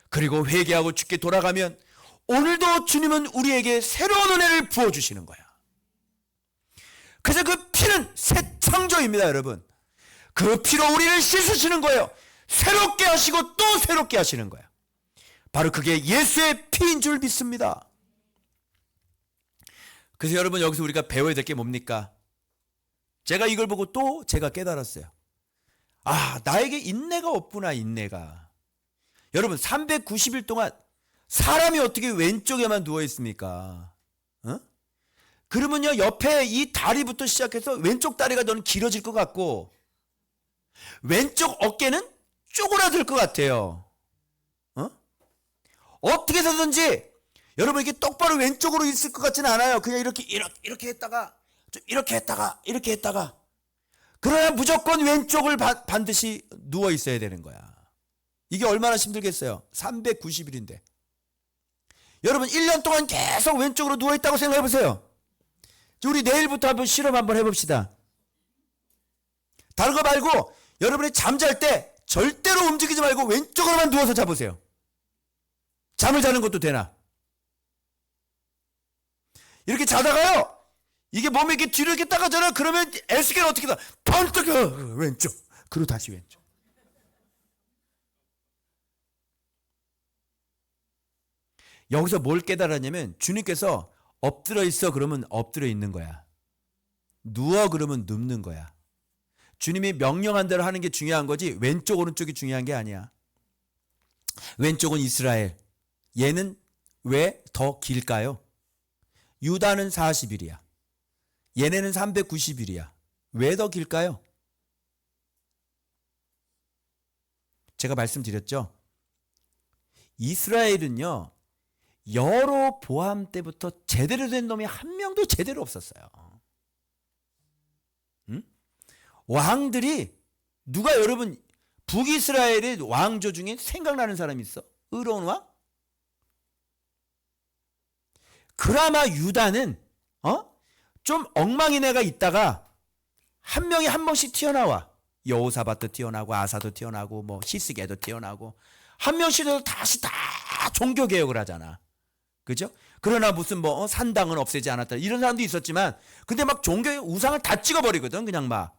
그리고 회개하고 주께 돌아가면 오늘도 주님은 우리에게 새로운 은혜를 부어주시는 거야. 그래서 그 피는 새 창조입니다, 여러분. 그 피로 우리를 씻으시는 거예요. 새롭게 하시고 또 새롭게 하시는 거예요. 바로 그게 예수의 피인 줄 믿습니다. 그래서 여러분, 여기서 우리가 배워야 될 게 뭡니까? 제가 이걸 보고 또 제가 깨달았어요. 아, 나에게 인내가 없구나, 인내가. 여러분, 390일 동안 사람이 어떻게 왼쪽에만 누워 있습니까? 그러면요, 옆에 이 다리부터 시작해서 왼쪽 다리가 너는 길어질 것 같고 왼쪽 어깨는 쪼그라들 것 같아요. 어떻게 해서든지 여러분, 이게 똑바로 왼쪽으로 있을 것 같지는 않아요. 그냥 이렇게 했다가 좀 이렇게 했다가 그러나 무조건 왼쪽을 반드시 누워 있어야 되는 거야. 이게 얼마나 힘들겠어요. 390일인데 여러분, 1년 동안 계속 왼쪽으로 누워 있다고 생각해 보세요. 우리 내일부터 한번 실험 한번 해봅시다. 다른 거 말고 여러분이 잠잘 때 절대로 움직이지 말고 왼쪽으로만 누워서 자보세요. 잠을 자는 것도 되나? 이렇게 자다가요, 이게 몸이 이렇게 뒤로 이렇게 따가잖아. 그러면 에스겔은 어떻게 다 번뜩 왼쪽, 그리고 다시 왼쪽. 여기서 뭘 깨달았냐면 주님께서 엎드려 있어 그러면 엎드려 있는 거야. 누워 그러면 눕는 거야. 주님이 명령한 대로 하는 게 중요한 거지 왼쪽 오른쪽이 중요한 게 아니야. 왼쪽은 이스라엘. 얘는 왜 더 길까요? 유다는 40일이야. 얘네는 390일이야. 왜 더 길까요? 제가 말씀드렸죠. 이스라엘은요, 여로 보암 때부터 제대로 된 놈이 한 명도 제대로 없었어요. 응? 왕들이 누가 여러분 북이스라엘의 왕조 중에 생각나는 사람이 있어? 의로운 왕? 그나마 유다는 좀 엉망인 애가 있다가 한 명이 한 번씩 튀어나와. 여호사밧도 튀어나오고 아사도 튀어나오고 뭐 히스기야도 튀어나오고 한 명씩 다시 다 종교 개혁을 하잖아. 그죠? 그러나 무슨 뭐 산당은 없애지 않았다 이런 사람도 있었지만 근데 막 종교의 우상을 다 찍어버리거든 그냥 막.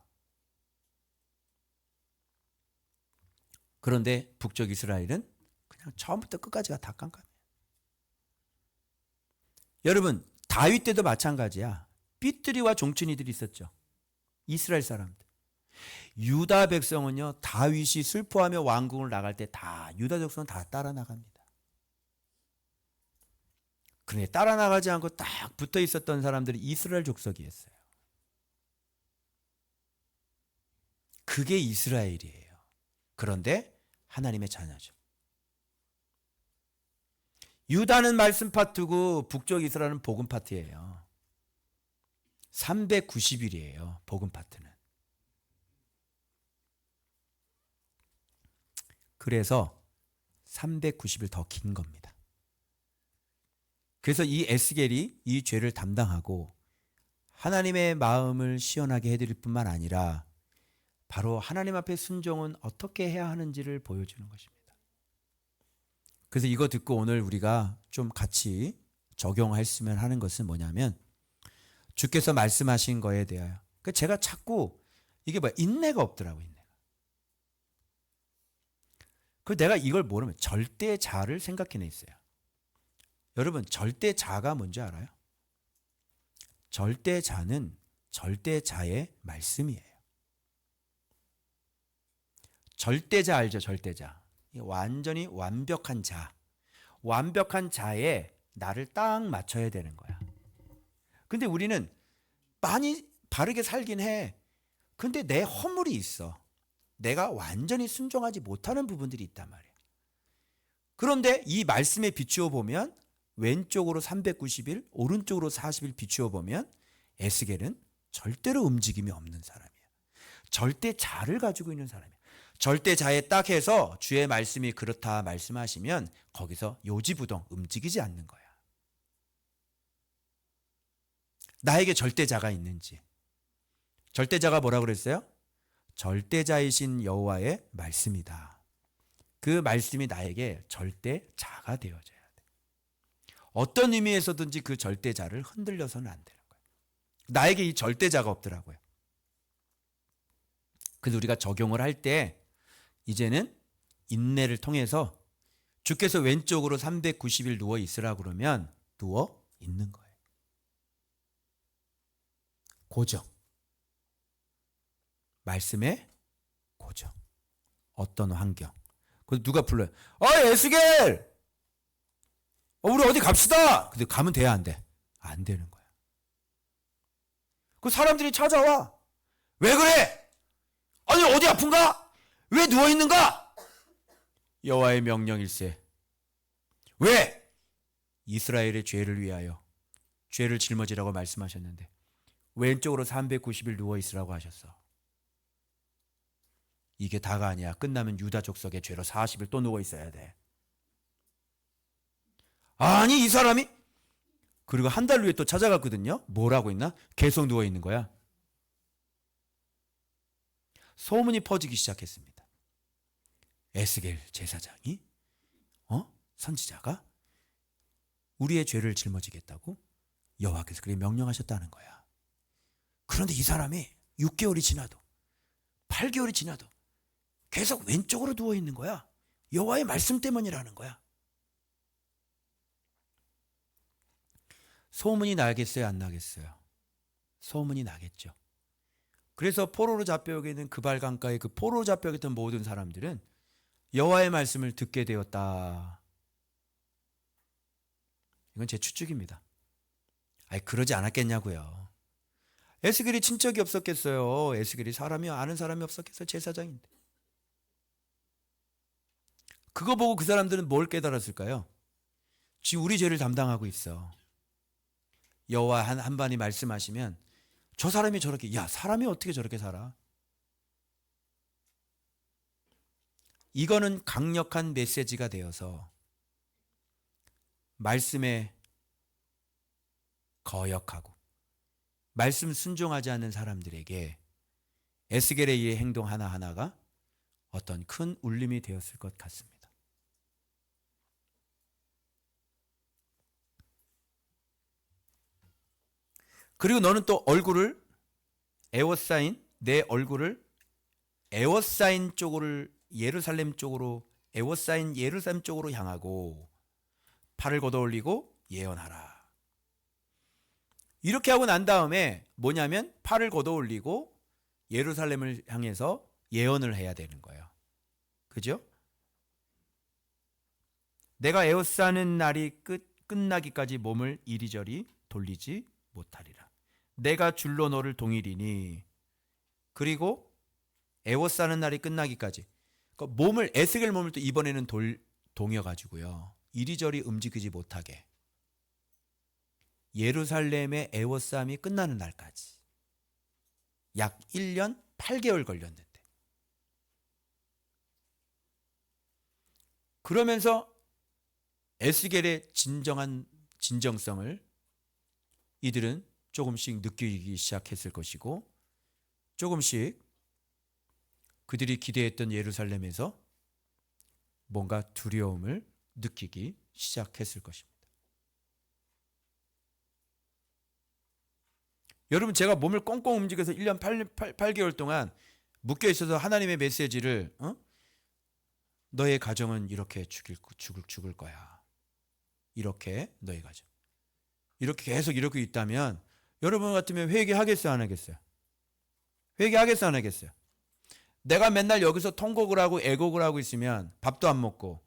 그런데 북쪽 이스라엘은 그냥 처음부터 끝까지가 다 깜깜해. 여러분 다윗 때도 마찬가지야. 삐뚤이와 종친이들이 있었죠. 이스라엘 사람들. 유다 백성은요 다윗이 슬퍼하며 왕궁을 나갈 때 다 유다 백성은 다 따라 나갑니다. 그런데 따라 나가지 않고 딱 붙어 있었던 사람들이 이스라엘 족속이었어요. 그게 이스라엘이에요. 그런데 하나님의 자녀죠. 유다는 말씀 파트고 북쪽 이스라엘은 복음 파트예요. 390일이에요. 복음 파트는. 그래서 390일 더 긴 겁니다. 그래서 이 에스겔이 이 죄를 담당하고 하나님의 마음을 시원하게 해드릴 뿐만 아니라 바로 하나님 앞에 순종은 어떻게 해야 하는지를 보여주는 것입니다. 그래서 이거 듣고 오늘 우리가 좀 같이 적용했으면 하는 것은 뭐냐면 주께서 말씀하신 거에 대하여 제가 자꾸 이게 뭐야 인내가 없더라고 인내가. 그 내가 이걸 모르면 절대자를 생각해내 있어요. 여러분 절대자가 뭔지 알아요? 절대자는 절대자의 말씀이에요. 절대자 알죠? 절대자. 완전히 완벽한 자. 완벽한 자에 나를 딱 맞춰야 되는 거야. 근데 우리는 많이 바르게 살긴 해. 근데 내 허물이 있어. 내가 완전히 순종하지 못하는 부분들이 있단 말이야. 그런데 이 말씀에 비추어 보면 왼쪽으로 390일, 오른쪽으로 40일 비추어 보면 에스겔은 절대로 움직임이 없는 사람이야. 절대자를 가지고 있는 사람이야. 절대자에 딱 해서 주의 말씀이 그렇다 말씀하시면 거기서 요지부동 움직이지 않는 거야. 나에게 절대자가 있는지. 절대자가 뭐라 그랬어요? 절대자이신 여호와의 말씀이다. 그 말씀이 나에게 절대자가 되어져야 돼. 어떤 의미에서든지 그 절대자를 흔들려서는 안 되는 거예요. 나에게 이 절대자가 없더라고요. 그래서 우리가 적용을 할 때 이제는 인내를 통해서 주께서 왼쪽으로 390일 누워 있으라 그러면 누워 있는 거예요. 고정. 말씀의 고정. 어떤 환경. 그래서 누가 불러요. 에스겔! 우리 어디 갑시다! 근데 가면 돼야 안 돼? 안 되는 거야. 그 사람들이 찾아와. 왜 그래? 아니 어디 아픈가? 왜 누워있는가? 여호와의 명령일세. 왜? 이스라엘의 죄를 위하여 죄를 짊어지라고 말씀하셨는데 왼쪽으로 390일 누워있으라고 하셨어. 이게 다가 아니야. 끝나면 유다 족속의 죄로 40일 또 누워있어야 돼. 아니 이 사람이 그리고 한 달 후에 또 찾아갔거든요. 뭐라고 있나? 계속 누워있는 거야. 소문이 퍼지기 시작했습니다. 에스겔 제사장이 선지자가 우리의 죄를 짊어지겠다고 여호와께서 그렇게 명령하셨다는 거야. 그런데 이 사람이 6개월이 지나도 8개월이 지나도 계속 왼쪽으로 누워 있는 거야. 여호와의 말씀 때문이라는 거야. 소문이 나겠어요, 안 나겠어요? 소문이 나겠죠. 그래서 포로로 잡혀오게 된 그발 강가에 그 포로로 잡혀있던 모든 사람들은 여호와의 말씀을 듣게 되었다. 이건 제 추측입니다. 아니, 그러지 않았겠냐고요. 에스겔이 친척이 없었겠어요. 에스겔이 사람이 아는 사람이 없었겠어요. 제사장인데. 그거 보고 그 사람들은 뭘 깨달았을까요? 지금 우리 죄를 담당하고 있어. 여호와 한반이 말씀하시면 저 사람이 저렇게, 야, 사람이 어떻게 저렇게 살아? 이거는 강력한 메시지가 되어서 말씀에 거역하고 말씀 순종하지 않는 사람들에게 에스겔의 이 행동 하나하나가 어떤 큰 울림이 되었을 것 같습니다. 그리고 너는 또 얼굴을 에워싸인 내 얼굴을 에워싸인 쪽으로 예루살렘 쪽으로 에워싸인 예루살렘 쪽으로 향하고 팔을 걷어올리고 예언하라. 이렇게 하고 난 다음에 뭐냐면 팔을 걷어올리고 예루살렘을 향해서 예언을 해야 되는 거예요. 그죠? 내가 에워싸는 날이 끝나기까지 몸을 이리저리 돌리지 못하리라. 내가 줄로 너를 동이리니. 그리고 에워싸는 날이 끝나기까지. 그러니까 몸을, 에스겔 몸을 또 이번에는 동여가지고요. 이리저리 움직이지 못하게. 예루살렘의 에워싸움이 끝나는 날까지. 약 1년 8개월 걸렸는데. 그러면서 에스겔의 진정성을 이들은 조금씩 느끼기 시작했을 것이고 조금씩 그들이 기대했던 예루살렘에서 뭔가 두려움을 느끼기 시작했을 것입니다. 여러분, 제가 몸을 꽁꽁 움직여서 1년 8개월 동안 묶여 있어서 하나님의 메시지를 너의 가정은 이렇게 죽을 거야. 이렇게 너의 가정. 이렇게 계속 이렇게 있다면 여러분 같으면 회개하겠어요, 안 하겠어요? 회개하겠어요, 안 하겠어요? 내가 맨날 여기서 통곡을 하고 애곡을 하고 있으면 밥도 안 먹고.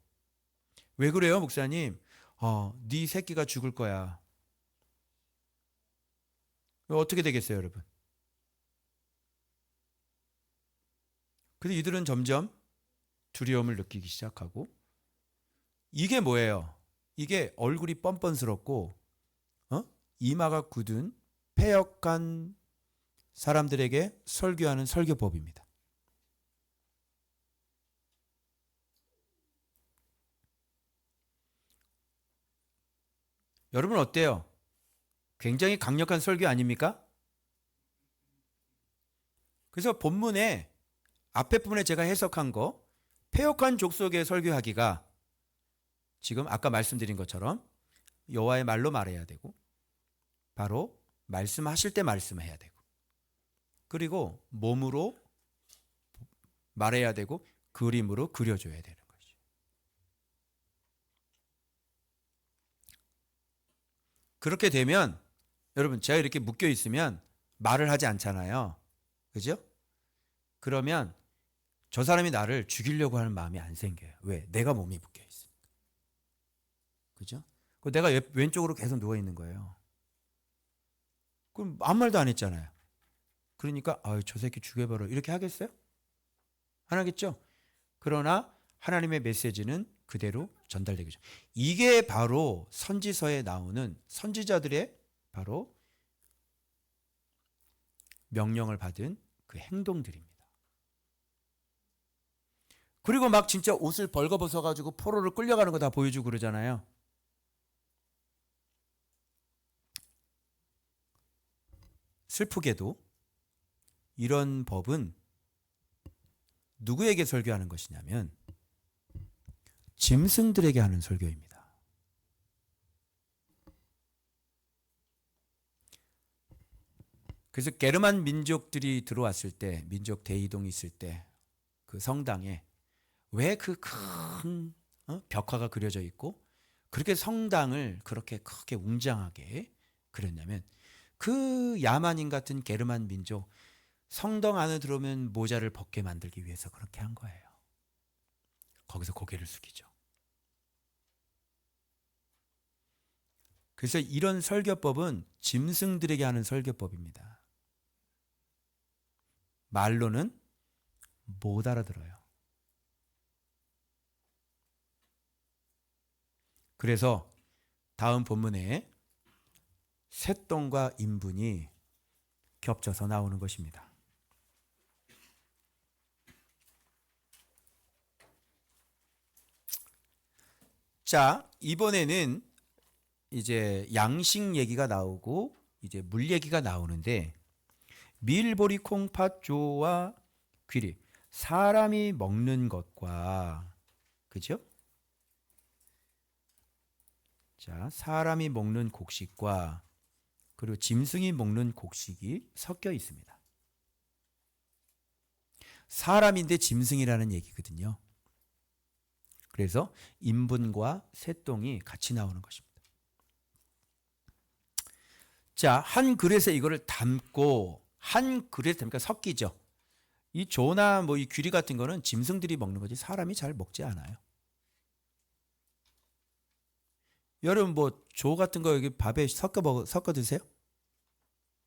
왜 그래요, 목사님? 네 새끼가 죽을 거야. 어떻게 되겠어요, 여러분? 근데 이들은 점점 두려움을 느끼기 시작하고, 이게 뭐예요? 이게 얼굴이 뻔뻔스럽고 이마가 굳은 패역한 사람들에게 설교하는 설교법입니다. 여러분 어때요? 굉장히 강력한 설교 아닙니까? 그래서 본문에 앞에 부분에 제가 해석한 거 패역한 족속의 설교하기가 지금 아까 말씀드린 것처럼 여호와의 말로 말해야 되고 바로 말씀하실 때 말씀해야 되고 그리고 몸으로 말해야 되고 그림으로 그려줘야 되는 것이죠. 그렇게 되면 여러분 제가 이렇게 묶여 있으면 말을 하지 않잖아요. 그죠? 그러면 저 사람이 나를 죽이려고 하는 마음이 안 생겨요. 왜? 내가 몸이 묶여 있으니까. 그죠? 내가 왼쪽으로 계속 누워 있는 거예요. 그럼 아무 말도 안 했잖아요. 그러니까 저 새끼 죽여버려 이렇게 하겠어요? 안 하겠죠? 그러나 하나님의 메시지는 그대로 전달되겠죠. 이게 바로 선지서에 나오는 선지자들의 바로 명령을 받은 그 행동들입니다. 그리고 막 진짜 옷을 벌거벗어가지고 포로를 끌려가는 거 다 보여주고 그러잖아요. 슬프게도 이런 법은 누구에게 설교하는 것이냐면 짐승들에게 하는 설교입니다. 그래서 게르만 민족들이 들어왔을 때, 민족 대이동이 있을 때 그 성당에 왜 그 큰 벽화가 그려져 있고 그렇게 성당을 그렇게 크게 웅장하게 그렸냐면 그 야만인 같은 게르만 민족 성당 안에 들어오면 모자를 벗게 만들기 위해서 그렇게 한 거예요. 거기서 고개를 숙이죠. 그래서 이런 설교법은 짐승들에게 하는 설교법입니다. 말로는 못 알아들어요. 그래서 다음 본문에 새똥과 인분이 겹쳐서 나오는 것입니다. 자, 이번에는 이제 양식 얘기가 나오고 이제 물 얘기가 나오는데 밀보리 콩팥 조와 귀리 사람이 먹는 것과 그죠? 자, 사람이 먹는 곡식과 그리고 짐승이 먹는 곡식이 섞여 있습니다. 사람인데 짐승이라는 얘기거든요. 그래서 인분과 새똥이 같이 나오는 것입니다. 자, 한 그릇에 이거를 담고 한 그릇에 담으니까 섞이죠. 이 조나 뭐 이 귀리 같은 거는 짐승들이 먹는 거지 사람이 잘 먹지 않아요. 여러분 뭐 조 같은 거 여기 밥에 섞어 드세요?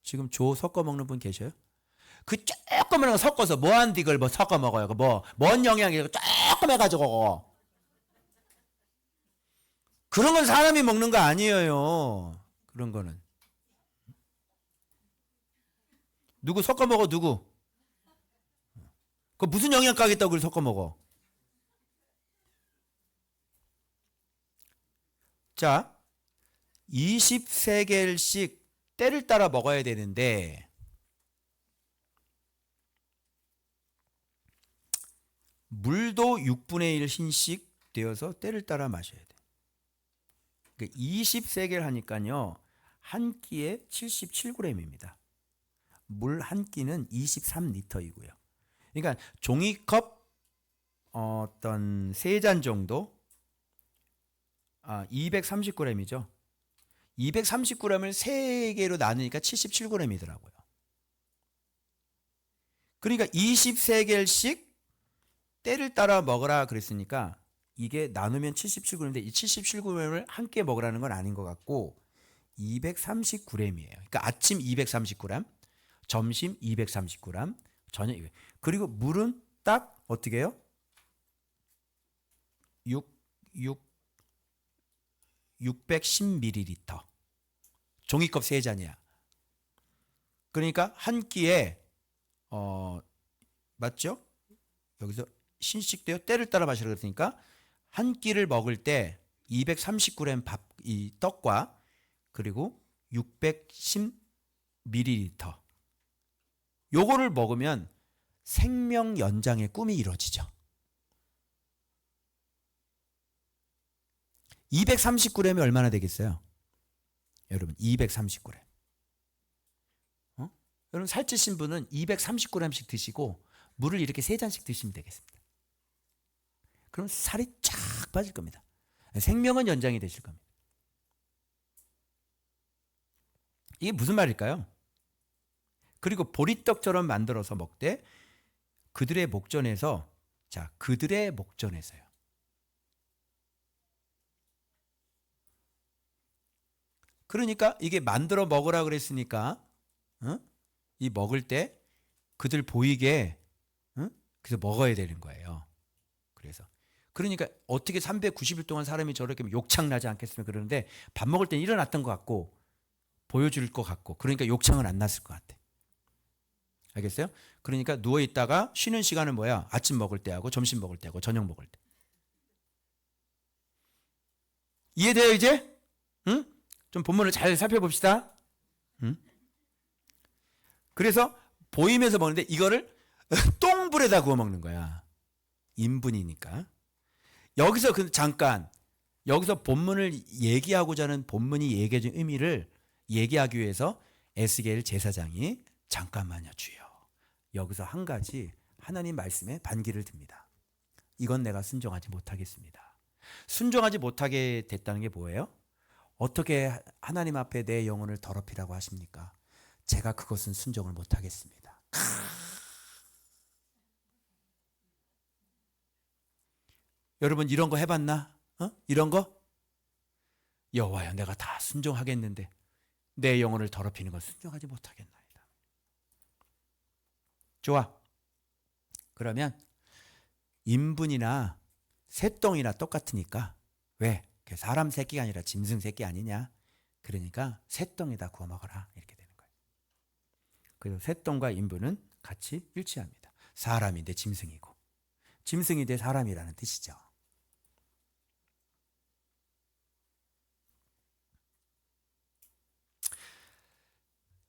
지금 조 섞어 먹는 분 계셔요? 그 조그만 거 섞어서 뭐한디 이걸 뭐 섞어 먹어요? 뭔 영양이 조금 해가지고 그런 건 사람이 먹는 거 아니에요. 그런 거는 누구 섞어 먹어 누구? 그 무슨 영양가 있다고 그걸 섞어 먹어? 자, 20세겔씩 때를 따라 먹어야 되는데 물도 6분의 1 흰씩 되어서 때를 따라 마셔야 돼. 20세겔 하니까요. 한 끼에 77g입니다. 물 한 끼는 23리터이고요. 그러니까 종이컵 어떤 3잔 정도 230g이죠. 230g을 3개로 나누니까 77g이더라고요. 그러니까 20세겔씩 때를 따라 먹으라 그랬으니까 이게 나누면 77g인데 이 77g을 함께 먹으라는 건 아닌 것 같고 230g이에요. 그러니까 아침 230g, 점심 230g, 저녁 200g. 그리고 물은 딱 어떻게 해요? 610ml. 종이컵 3잔이야. 그러니까 한 끼에 맞죠? 여기서 신식되어 때를 따라 마시라 그랬으니까 한 끼를 먹을 때 230g 이 떡과 그리고 610ml 요거를 먹으면 생명 연장의 꿈이 이루어지죠. 230g이 얼마나 되겠어요? 여러분 230g. 여러분 살찌신 분은 230g씩 드시고 물을 이렇게 3잔씩 드시면 되겠습니다. 그럼 살이 쫙 빠질 겁니다. 생명은 연장이 되실 겁니다. 이게 무슨 말일까요? 그리고 보리떡처럼 만들어서 먹되 그들의 목전에서요. 그러니까 이게 만들어 먹으라 그랬으니까 이 먹을 때 그들 보이게 그래서 먹어야 되는 거예요. 그래서 그러니까 어떻게 390일 동안 사람이 저렇게 욕창 나지 않겠으면 그러는데 밥 먹을 땐 일어났던 것 같고 보여줄 것 같고 그러니까 욕창은 안 났을 것 같아. 알겠어요? 그러니까 누워 있다가 쉬는 시간은 뭐야? 아침 먹을 때 하고 점심 먹을 때 하고 저녁 먹을 때. 이해돼요 이제? 응? 좀 본문을 잘 살펴봅시다. 응? 그래서 보이면서 먹는데 이거를 똥불에다 구워 먹는 거야. 인분이니까. 여기서 잠깐 여기서 본문을 얘기하고자 하는 본문이 얘기해준 의미를 얘기하기 위해서 에스겔 제사장이 잠깐만요 주여. 여기서 한 가지 하나님 말씀에 반기를 듭니다. 이건 내가 순종하지 못하겠습니다. 순종하지 못하게 됐다는 게 뭐예요? 어떻게 하나님 앞에 내 영혼을 더럽히라고 하십니까? 제가 그것은 순종을 못하겠습니다. 여러분 이런 거 해봤나? 이런 거? 여호와여 내가 다 순종하겠는데 내 영혼을 더럽히는 건 순종하지 못하겠나이다. 좋아. 그러면 인분이나 새똥이나 똑같으니까 왜? 사람 새끼가 아니라 짐승 새끼 아니냐? 그러니까 새똥에다 구워 먹어라 이렇게 되는 거예요. 그래서 새똥과 인분은 같이 일치합니다. 사람이 대 짐승이고 짐승이 대 사람이라는 뜻이죠.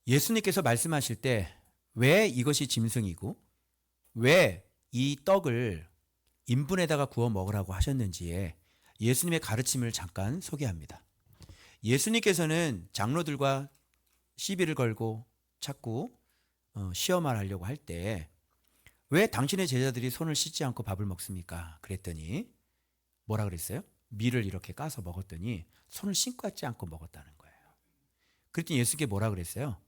예수님께서 말씀하실 때 왜 이것이 짐승이고 왜 이 떡을 인분에다가 구워 먹으라고 하셨는지에 예수님의 가르침을 잠깐 소개합니다. 예수님께서는 장로들과 시비를 걸고 자꾸 시험을 하려고 할 때 왜 당신의 제자들이 손을 씻지 않고 밥을 먹습니까? 그랬더니 뭐라 그랬어요? 밀을 이렇게 까서 먹었더니 손을 씻지 않고 먹었다는 거예요. 그랬더니 예수님께 뭐라 그랬어요?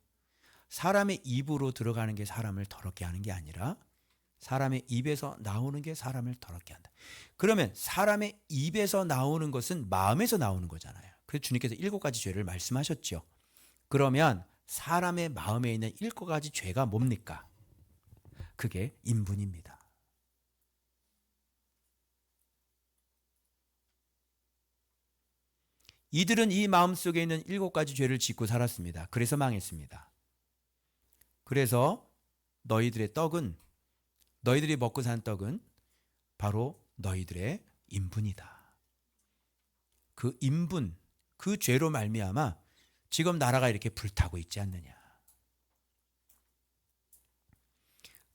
사람의 입으로 들어가는 게 사람을 더럽게 하는 게 아니라 사람의 입에서 나오는 게 사람을 더럽게 한다. 그러면 사람의 입에서 나오는 것은 마음에서 나오는 거잖아요. 그래서 주님께서 7가지 죄를 말씀하셨죠. 그러면 사람의 마음에 있는 7가지 죄가 뭡니까? 그게 인분입니다. 이들은 이 마음속에 있는 7가지 죄를 짓고 살았습니다. 그래서 망했습니다. 그래서 너희들의 떡은 너희들이 먹고 산 떡은 바로 너희들의 인분이다. 그 인분, 그 죄로 말미암아 지금 나라가 이렇게 불타고 있지 않느냐.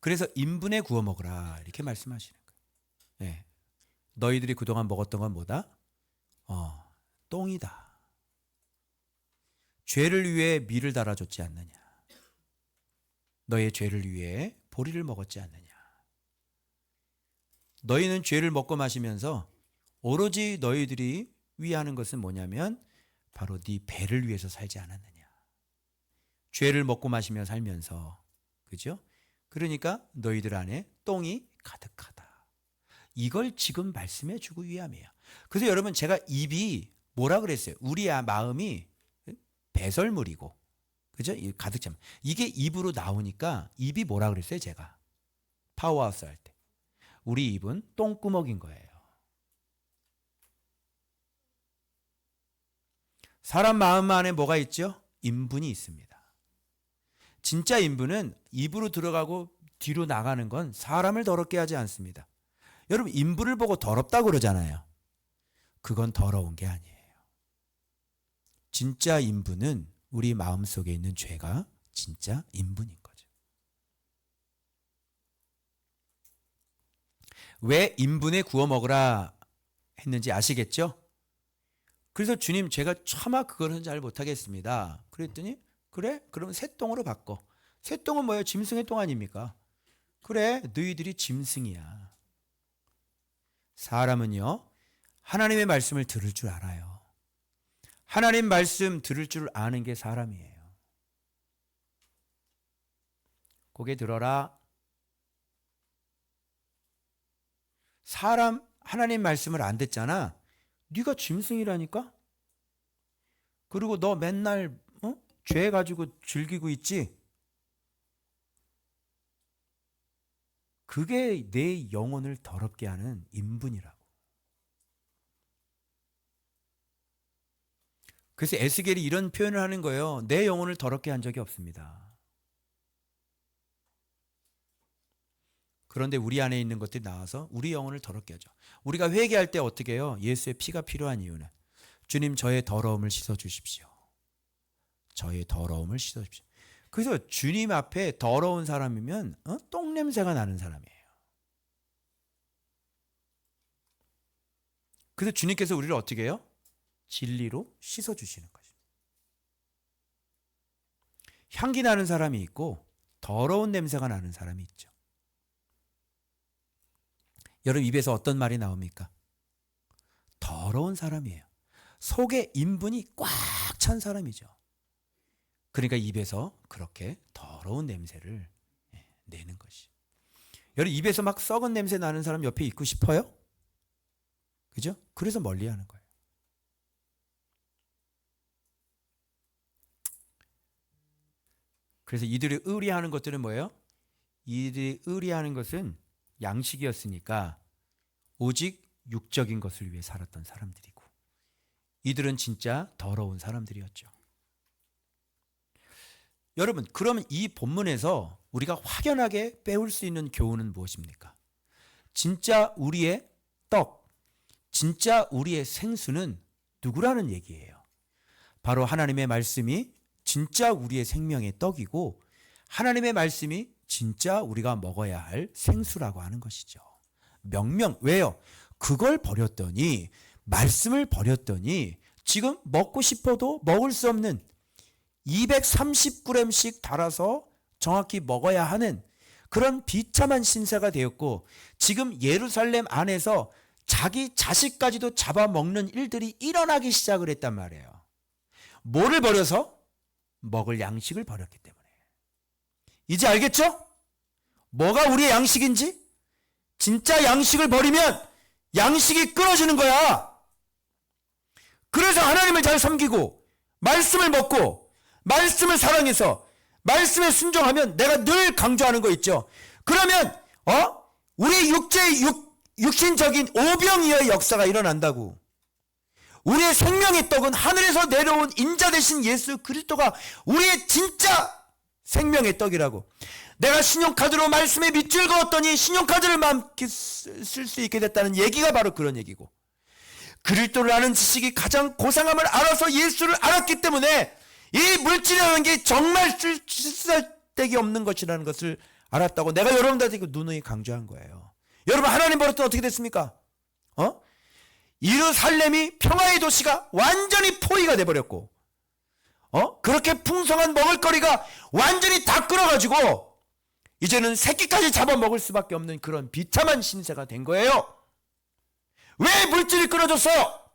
그래서 인분에 구워 먹으라 이렇게 말씀하시는 거예요. 네. 너희들이 그동안 먹었던 건 뭐다? 똥이다. 죄를 위해 밀을 달아줬지 않느냐. 너의 죄를 위해 보리를 먹었지 않느냐. 너희는 죄를 먹고 마시면서 오로지 너희들이 위하는 것은 뭐냐면 바로 네 배를 위해서 살지 않았느냐. 죄를 먹고 마시며 살면서 그죠? 그러니까 너희들 안에 똥이 가득하다. 이걸 지금 말씀해 주고 위함이에요. 그래서 여러분 제가 입이 뭐라 그랬어요? 우리 마음이 배설물이고 그죠? 가득 참. 이게 입으로 나오니까 입이 뭐라 그랬어요? 제가 파워하우스 할 때. 우리 입은 똥구멍인 거예요. 사람 마음 안에 뭐가 있죠? 인분이 있습니다. 진짜 인분은 입으로 들어가고 뒤로 나가는 건 사람을 더럽게 하지 않습니다. 여러분 인분을 보고 더럽다고 그러잖아요. 그건 더러운 게 아니에요. 진짜 인분은 우리 마음속에 있는 죄가 진짜 인분인 거죠. 왜 인분에 구워 먹으라 했는지 아시겠죠? 그래서 주님 제가 차마 그거는 잘 못하겠습니다. 그랬더니 그래? 그럼 새똥으로 바꿔. 새똥은 뭐예요? 짐승의 똥 아닙니까? 그래 너희들이 짐승이야. 사람은요 하나님의 말씀을 들을 줄 알아요. 하나님 말씀 들을 줄 아는 게 사람이에요. 고개 들어라. 사람 하나님 말씀을 안 듣잖아. 네가 짐승이라니까? 그리고 너 맨날 죄 가지고 즐기고 있지? 그게 내 영혼을 더럽게 하는 인분이라고. 그래서 에스겔이 이런 표현을 하는 거예요. 내 영혼을 더럽게 한 적이 없습니다. 그런데 우리 안에 있는 것들이 나와서 우리 영혼을 더럽게 하죠. 우리가 회개할 때 어떻게 해요? 예수의 피가 필요한 이유는 주님 저의 더러움을 씻어주십시오. 저의 더러움을 씻어주십시오. 그래서 주님 앞에 더러운 사람이면 똥냄새가 나는 사람이에요. 그래서 주님께서 우리를 어떻게 해요? 진리로 씻어주시는 것입니다. 향기 나는 사람이 있고 더러운 냄새가 나는 사람이 있죠. 여러분 입에서 어떤 말이 나옵니까? 더러운 사람이에요. 속에 인분이 꽉 찬 사람이죠. 그러니까 입에서 그렇게 더러운 냄새를 내는 것이. 여러분 입에서 막 썩은 냄새 나는 사람 옆에 있고 싶어요? 그죠? 그래서 멀리하는 거예요. 그래서 이들이 의리하는 것들은 뭐예요? 이들이 의리하는 것은 양식이었으니까 오직 육적인 것을 위해 살았던 사람들이고, 이들은 진짜 더러운 사람들이었죠. 여러분, 그러면 이 본문에서 우리가 확연하게 배울 수 있는 교훈은 무엇입니까? 진짜 우리의 떡, 진짜 우리의 생수는 누구라는 얘기예요? 바로 하나님의 말씀이 진짜 우리의 생명의 떡이고, 하나님의 말씀이 진짜 우리가 먹어야 할 생수라고 하는 것이죠. 명명, 왜요? 그걸 버렸더니, 말씀을 버렸더니 지금 먹고 싶어도 먹을 수 없는 230g씩 달아서 정확히 먹어야 하는 그런 비참한 신세가 되었고, 지금 예루살렘 안에서 자기 자식까지도 잡아먹는 일들이 일어나기 시작을 했단 말이에요. 뭐를 버려서? 먹을 양식을 버렸기 때문에. 이제 알겠죠? 뭐가 우리의 양식인지? 진짜 양식을 버리면 양식이 끊어지는 거야. 그래서 하나님을 잘 섬기고 말씀을 먹고 말씀을 사랑해서 말씀에 순종하면, 내가 늘 강조하는 거 있죠. 그러면 우리 육신적인 오병이어의 역사가 일어난다고. 우리의 생명의 떡은 하늘에서 내려온 인자 되신 예수 그리스도가 우리의 진짜 생명의 떡이라고. 내가 신용카드로 말씀에 밑줄 그었더니 신용카드를 쓸 수 있게 됐다는 얘기가 바로 그런 얘기고, 그리스도를 아는 지식이 가장 고상함을 알아서 예수를 알았기 때문에 이 물질이라는 게 정말 쓸데기 없는 것이라는 것을 알았다고 내가 여러분들한테 누누이 강조한 거예요. 여러분, 하나님 버릇은 어떻게 됐습니까? 예루살렘이 평화의 도시가 완전히 포위가 돼버렸고, 그렇게 풍성한 먹을거리가 완전히 다 끊어가지고 이제는 새끼까지 잡아먹을 수밖에 없는 그런 비참한 신세가 된 거예요. 왜 물질이 끊어졌어요?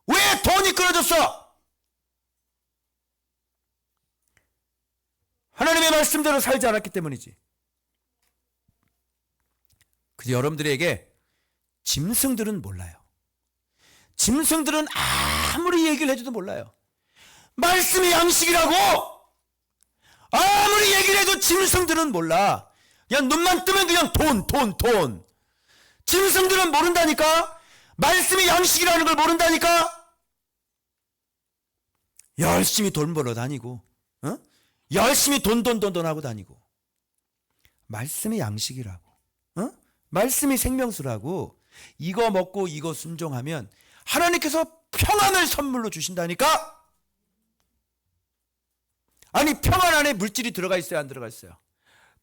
왜 돈이 끊어졌어? 하나님의 말씀대로 살지 않았기 때문이지. 그래서 여러분들에게 짐승들은 몰라요. 짐승들은 아무리 얘기를 해줘도 몰라요. 말씀이 양식이라고! 아무리 얘기를 해도 짐승들은 몰라. 그냥 눈만 뜨면 그냥 돈. 짐승들은 모른다니까? 말씀이 양식이라는 걸 모른다니까? 열심히 돈 벌어 다니고, 열심히 돈 하고 다니고. 말씀이 양식이라고, 말씀이 생명수라고. 이거 먹고 이거 순종하면 하나님께서 평안을 선물로 주신다니까? 아니, 평안 안에 물질이 들어가 있어요, 안 들어가 있어요?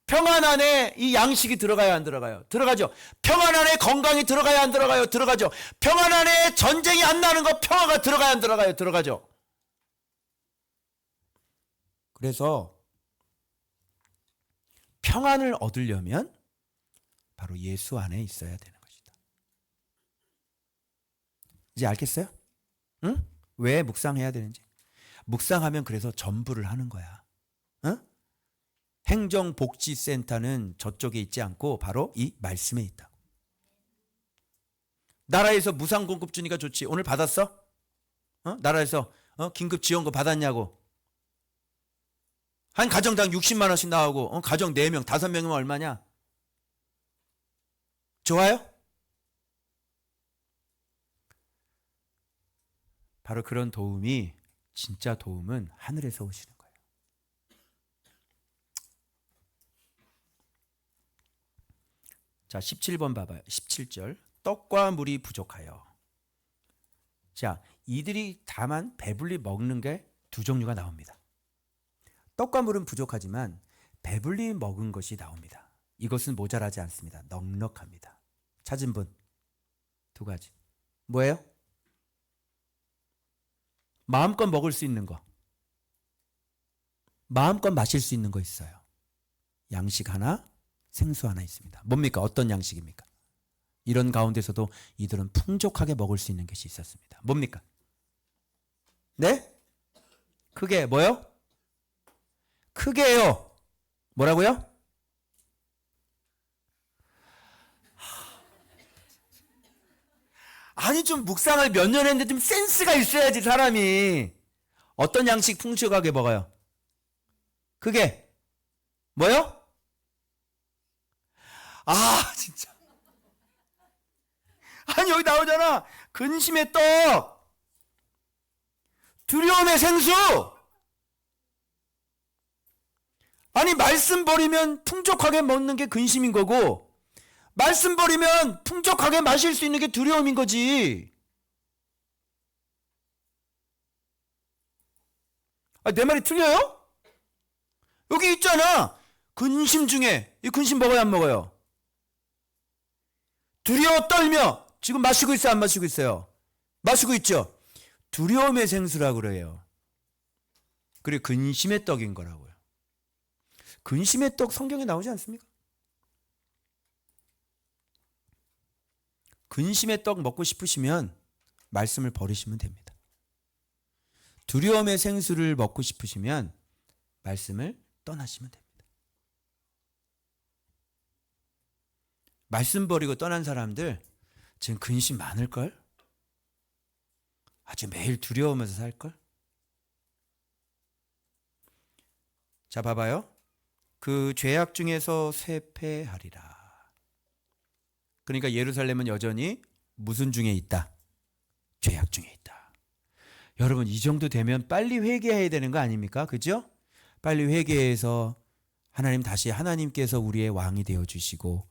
평안 안에 이 양식이 들어가야 안 들어가요? 들어가죠. 평안 안에 건강이 들어가야 안 들어가요? 들어가죠. 평안 안에 전쟁이 안 나는 거, 평화가 들어가야 안 들어가요? 들어가죠. 그래서 평안을 얻으려면 바로 예수 안에 있어야 되는 것이다. 이제 알겠어요? 응? 왜 묵상해야 되는지. 묵상하면 그래서 전부를 하는 거야. 행정복지센터는 저쪽에 있지 않고 바로 이 말씀에 있다고. 나라에서 무상공급 주니까 좋지. 오늘 받았어? 나라에서 긴급 지원금 받았냐고. 한 가정당 60만 원씩 나오고, 가정 4명, 5명이면 얼마냐? 좋아요? 바로 그런 도움이, 진짜 도움은 하늘에서 오시는 거예요. 자, 17번 봐봐요. 17절. 떡과 물이 부족하여. 자, 이들이 다만 배불리 먹는 게 두 종류가 나옵니다. 떡과 물은 부족하지만 배불리 먹은 것이 나옵니다. 이것은 모자라지 않습니다. 넉넉합니다. 찾은 분 두 가지. 뭐예요? 마음껏 먹을 수 있는 거. 마음껏 마실 수 있는 거 있어요. 양식 하나, 생수 하나 있습니다. 뭡니까? 어떤 양식입니까? 이런 가운데서도 이들은 풍족하게 먹을 수 있는 것이 있었습니다. 뭡니까? 네? 크게 뭐요? 크게요. 뭐라고요? 아니 좀 묵상을 몇 년 했는데 좀 센스가 있어야지 사람이. 어떤 양식 풍족하게 먹어요? 크게 뭐요? 아 진짜. 아니 여기 나오잖아. 근심의 떡, 두려움의 생수. 아니 말씀 버리면 풍족하게 먹는 게 근심인 거고, 말씀 버리면 풍족하게 마실 수 있는 게 두려움인 거지. 아, 내 말이 틀려요? 여기 있잖아. 근심 중에 이 근심 먹어요 안 먹어요? 두려워 떨며 지금 마시고 있어요 안 마시고 있어요? 마시고 있죠. 두려움의 생수라고 그래요. 그리고 근심의 떡인 거라고요. 근심의 떡 성경에 나오지 않습니까? 근심의 떡 먹고 싶으시면 말씀을 버리시면 됩니다. 두려움의 생수를 먹고 싶으시면 말씀을 떠나시면 됩니다. 말씀 버리고 떠난 사람들 지금 근심 많을걸? 아주 매일 두려우면서 살걸? 자, 봐봐요. 그 죄악 중에서 쇠폐하리라. 그러니까 예루살렘은 여전히 무슨 중에 있다? 죄악 중에 있다. 여러분 이 정도 되면 빨리 회개해야 되는 거 아닙니까? 그죠? 빨리 회개해서 하나님 다시 하나님께서 우리의 왕이 되어주시고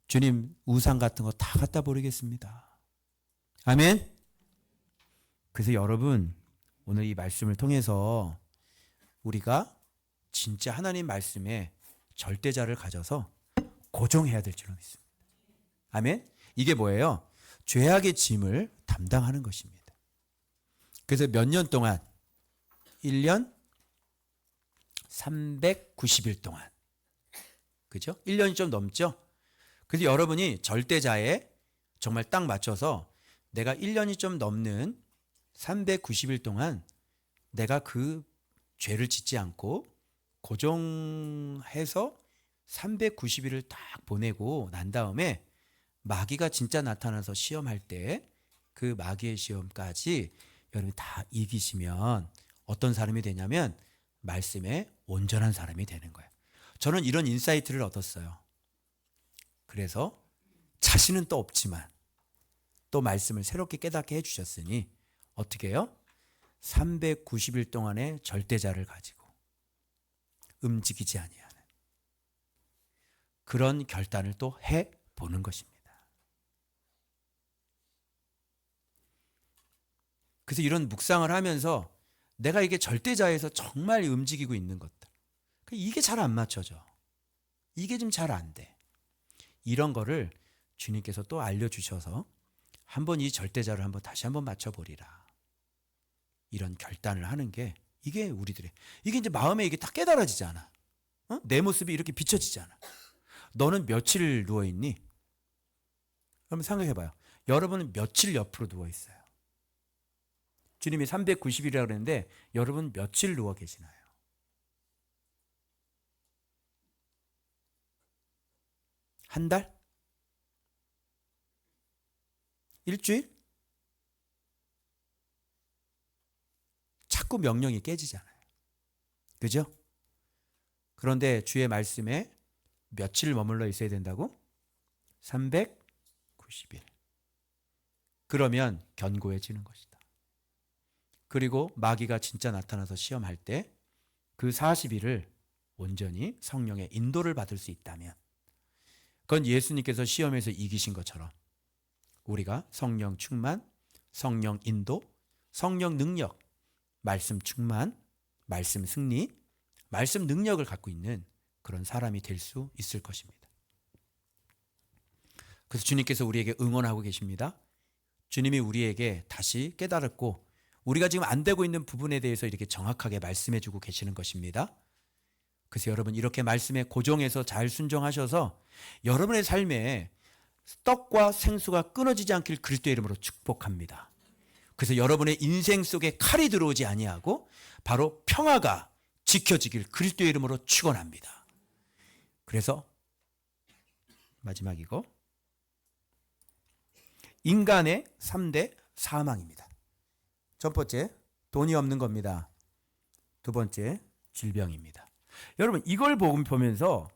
주님 우상 같은 거 다 갖다 버리겠습니다. 아멘. 그래서 여러분 오늘 이 말씀을 통해서 우리가 진짜 하나님 말씀에 절대자를 가져서 고정해야 될 줄로 믿습니다. 아멘. 이게 뭐예요? 죄악의 짐을 담당하는 것입니다. 그래서 몇 년 동안 1년 390일 동안 그죠? 1년이 좀 넘죠? 그래서 여러분이 절대자에 정말 딱 맞춰서 내가 1년이 좀 넘는 390일 동안 내가 그 죄를 짓지 않고 고정해서 390일을 딱 보내고 난 다음에 마귀가 진짜 나타나서 시험할 때 그 마귀의 시험까지 여러분이 다 이기시면 어떤 사람이 되냐면 말씀에 온전한 사람이 되는 거예요. 저는 이런 인사이트를 얻었어요. 그래서 자신은 또 없지만 또 말씀을 새롭게 깨닫게 해주셨으니 어떻게 해요? 390일 동안의 절대자를 가지고 움직이지 아니하는 그런 결단을 또 해보는 것입니다. 그래서 이런 묵상을 하면서 내가 이게 절대자에서 정말 움직이고 있는 것들, 이게 잘 안 맞춰져. 이게 좀 잘 안 돼. 이런 거를 주님께서 또 알려주셔서 한번 이 절대자를 한번 다시 한번 맞춰보리라. 이런 결단을 하는 게 이게 우리들의 이게 이제 마음에 이게 딱 깨달아지잖아. 어? 내 모습이 이렇게 비춰지잖아. 너는 며칠 누워있니? 그럼 생각해봐요. 여러분은 며칠 옆으로 누워있어요? 주님이 390일이라고 그랬는데 여러분 며칠 누워 계시나요? 한 달? 일주일? 자꾸 명령이 깨지잖아요. 그죠? 그런데 주의 말씀에 며칠 머물러 있어야 된다고? 390일. 그러면 견고해지는 것이다. 그리고 마귀가 진짜 나타나서 시험할 때 그 40일을 온전히 성령의 인도를 받을 수 있다면 그건 예수님께서 시험에서 이기신 것처럼 우리가 성령 충만, 성령 인도, 성령 능력, 말씀 충만, 말씀 승리, 말씀 능력을 갖고 있는 그런 사람이 될 수 있을 것입니다. 그래서 주님께서 우리에게 응원하고 계십니다. 주님이 우리에게 다시 깨달았고 우리가 지금 안 되고 있는 부분에 대해서 이렇게 정확하게 말씀해 주고 계시는 것입니다. 그래서 여러분 이렇게 말씀에 고정해서 잘 순종하셔서 여러분의 삶에 떡과 생수가 끊어지지 않길 그리스도의 이름으로 축복합니다. 그래서 여러분의 인생 속에 칼이 들어오지 아니하고 바로 평화가 지켜지길 그리스도의 이름으로 축원합니다. 그래서 마지막이고 인간의 3대 사망입니다. 첫 번째 돈이 없는 겁니다. 두 번째 질병입니다. 여러분 이걸 보면서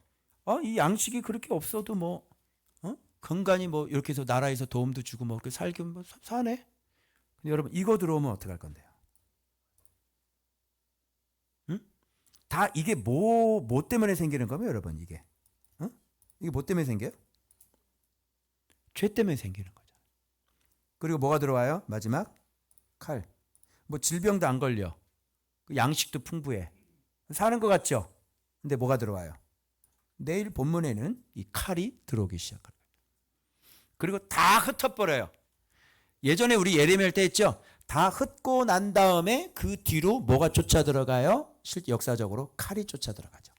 이 양식이 그렇게 없어도 뭐 건강이 뭐 이렇게 해서 나라에서 도움도 주고 뭐 그렇게 살기 뭐 사네. 근데 여러분 이거 들어오면 어떡할 건데요? 다 이게 뭐 때문에 생기는 거면 여러분 이게 이게 뭐 때문에 생겨요? 죄 때문에 생기는 거죠. 그리고 뭐가 들어와요? 마지막 칼. 뭐 질병도 안 걸려. 양식도 풍부해. 사는 것 같죠? 근데 뭐가 들어와요? 내일 본문에는 이 칼이 들어오기 시작할 거예요. 그리고 다 흩어버려요. 예전에 우리 예레미야 할 때 했죠? 다 흩고 난 다음에 그 뒤로 뭐가 쫓아 들어가요? 역사적으로 칼이 쫓아 들어가죠.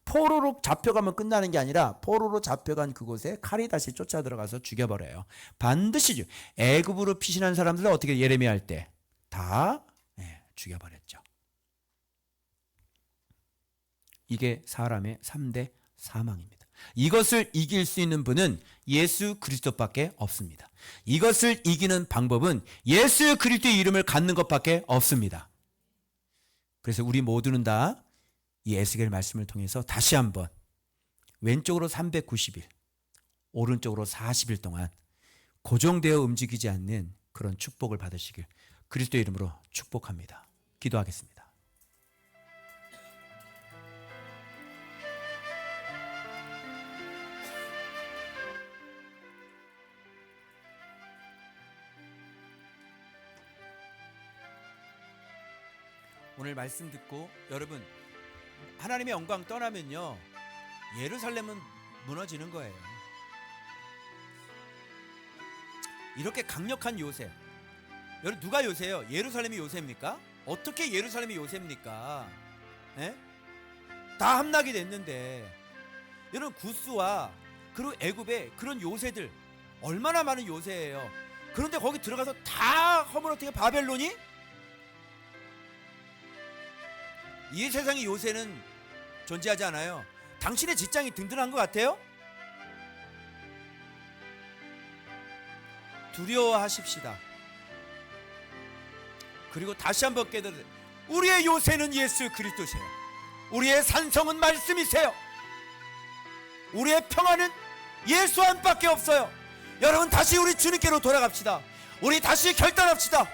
포로로 잡혀가면 끝나는 게 아니라 포로로 잡혀간 그곳에 칼이 다시 쫓아 들어가서 죽여버려요. 반드시 애굽으로 피신한 사람들은 어떻게 예레미야 할 때 다 죽여버렸죠. 이게 사람의 3대 사망입니다. 이것을 이길 수 있는 분은 예수 그리스도밖에 없습니다. 이것을 이기는 방법은 예수 그리스도의 이름을 갖는 것밖에 없습니다. 그래서 우리 모두는 다 이 에스겔 말씀을 통해서 다시 한번 왼쪽으로 390일, 오른쪽으로 40일 동안 고정되어 움직이지 않는 그런 축복을 받으시길 그리스도의 이름으로 축복합니다. 기도하겠습니다. 오늘 말씀 듣고 여러분 하나님의 영광 떠나면요 예루살렘은 무너지는 거예요. 이렇게 강력한 요새, 여러분 누가 요새예요? 예루살렘이 요새입니까? 어떻게 예루살렘이 요새입니까? 에? 다 함락이 됐는데 여러분 구스와 그리고 애굽의 그런 요새들 얼마나 많은 요새예요. 그런데 거기 들어가서 다 허물어뜨게 바벨론이 이 세상의 요새는 존재하지 않아요. 당신의 직장이 든든한 것 같아요? 두려워하십시다. 그리고 다시 한번 깨달으세요. 우리의 요새는 예수 그리스도세요. 우리의 산성은 말씀이세요. 우리의 평안은 예수 안밖에 없어요. 여러분 다시 우리 주님께로 돌아갑시다. 우리 다시 결단합시다.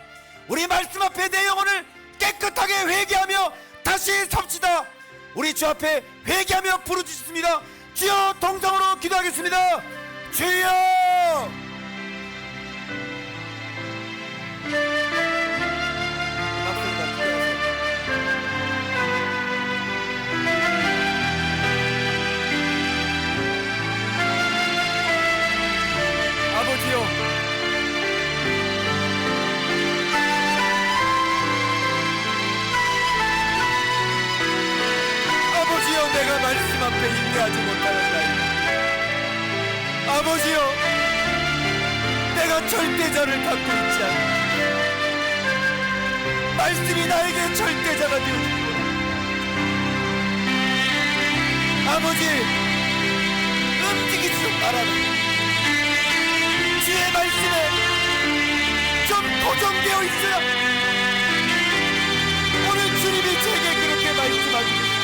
우리 말씀 앞에 내 영혼을 깨끗하게 회개하며 다시 삽시다. 우리 주 앞에 회개하며 부르짖습니다. 주여 동성으로 기도하겠습니다. 주여 아버지요 아버지여 내가 말씀 앞에 인내하지 못하였나이다. 아버지여 내가 절대자를 갖고 있지 않다. 말씀이 나에게 절대자가 되어주고 아버지 움직이지 말아라. 주의 말씀에 좀 고정되어 있어요. 오늘 주님이 제게 그렇게 말씀하고 계십니다.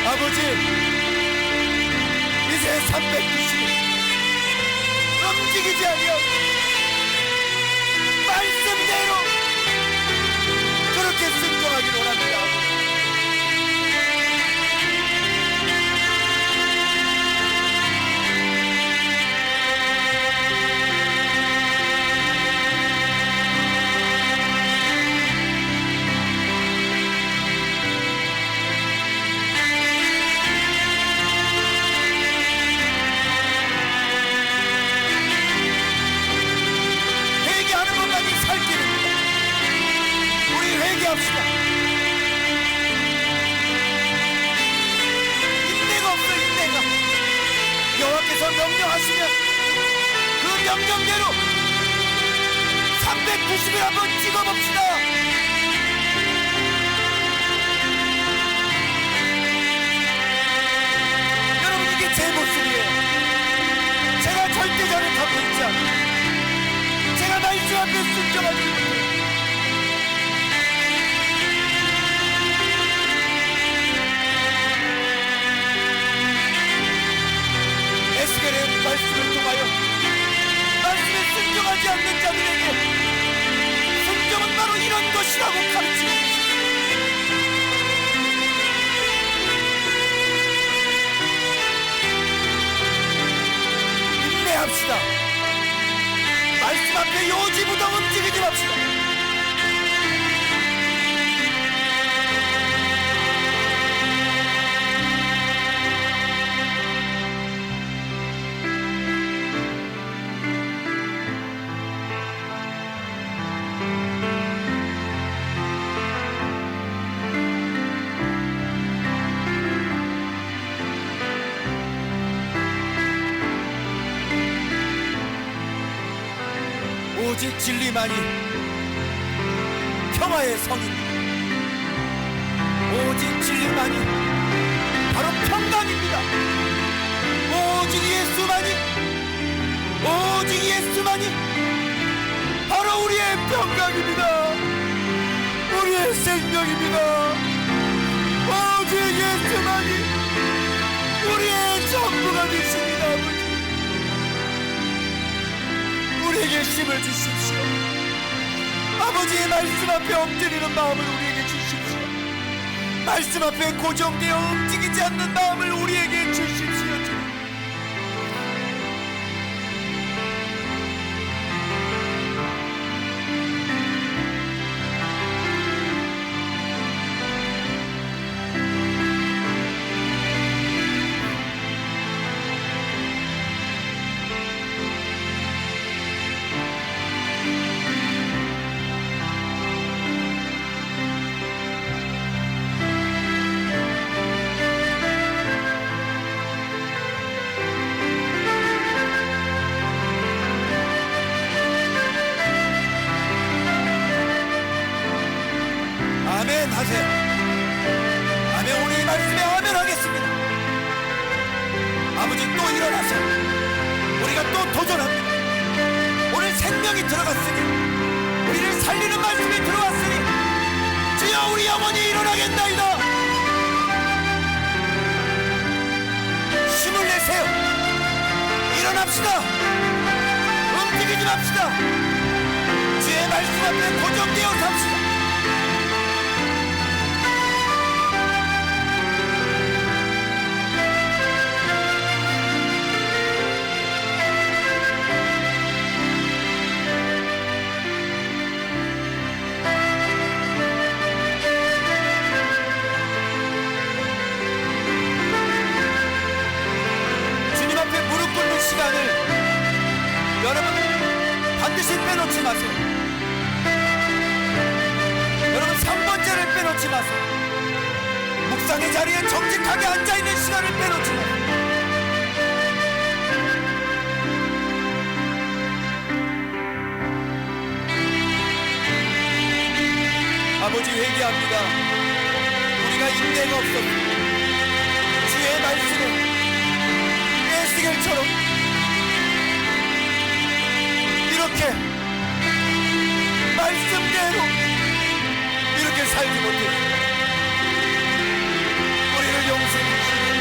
아버지 이제 390일 움직이지 아니하고 말씀대로 그렇게 순종하기를 원합니다. 성경대로 390일 한번 찍어봅시다. 여러분, 이게 제 모습이에요. 제가 절대 저를 갖고 있지 않아요. 제가 말씀 앞에 순종하지 못해요. 에스겔의 말씀을 통하여 말씀에 순종하지 않는 자들에게 순종은 바로 이런 것이라고 가르치고 있습니다. 인내합시다. 말씀 앞에 요지부동 움직이지 맙시다. 오직 진리만이 평화의 성입니다. 오직 진리만이 바로 평강입니다. 오직 예수만이 바로 우리의 평강입니다. 우리의 생명입니다. 오직 예수만이 우리의 전부가 되십니다. 아버지, 우리에게 힘을 주십시오. 아버지의 말씀 앞에 엎드리는 마음을 우리에게 주십시오. 말씀 앞에 고정되어 움직이지 않는 마음을 우리에게 주십시오. 주님, 아멘 하세요. 아멘. 오늘 이 말씀에 아멘 하겠습니다. 아버지, 또 일어나서 우리가 또 도전합니다. 오늘 생명이 들어갔으니, 우리를 살리는 말씀이 들어왔으니 주여, 우리 영혼이 일어나겠나이다. 힘을 내세요. 일어납시다. 움직이지 맙시다. 주의 말씀 앞에 고정되어 삽시다. 시간을 여러분 반드시 빼놓지 마세요. 여러분 3번째를 빼놓지 마세요. 묵상의 자리에 정직하게 앉아있는 시간을 빼놓지 마세요. 아버지, 회개합니다. 우리가 인내가 없었습니다. 주의 말씀을 에스겔처럼 이렇게 말씀대로 이렇게 살지 못했습니다. 우리를 용서해 주시옵소서.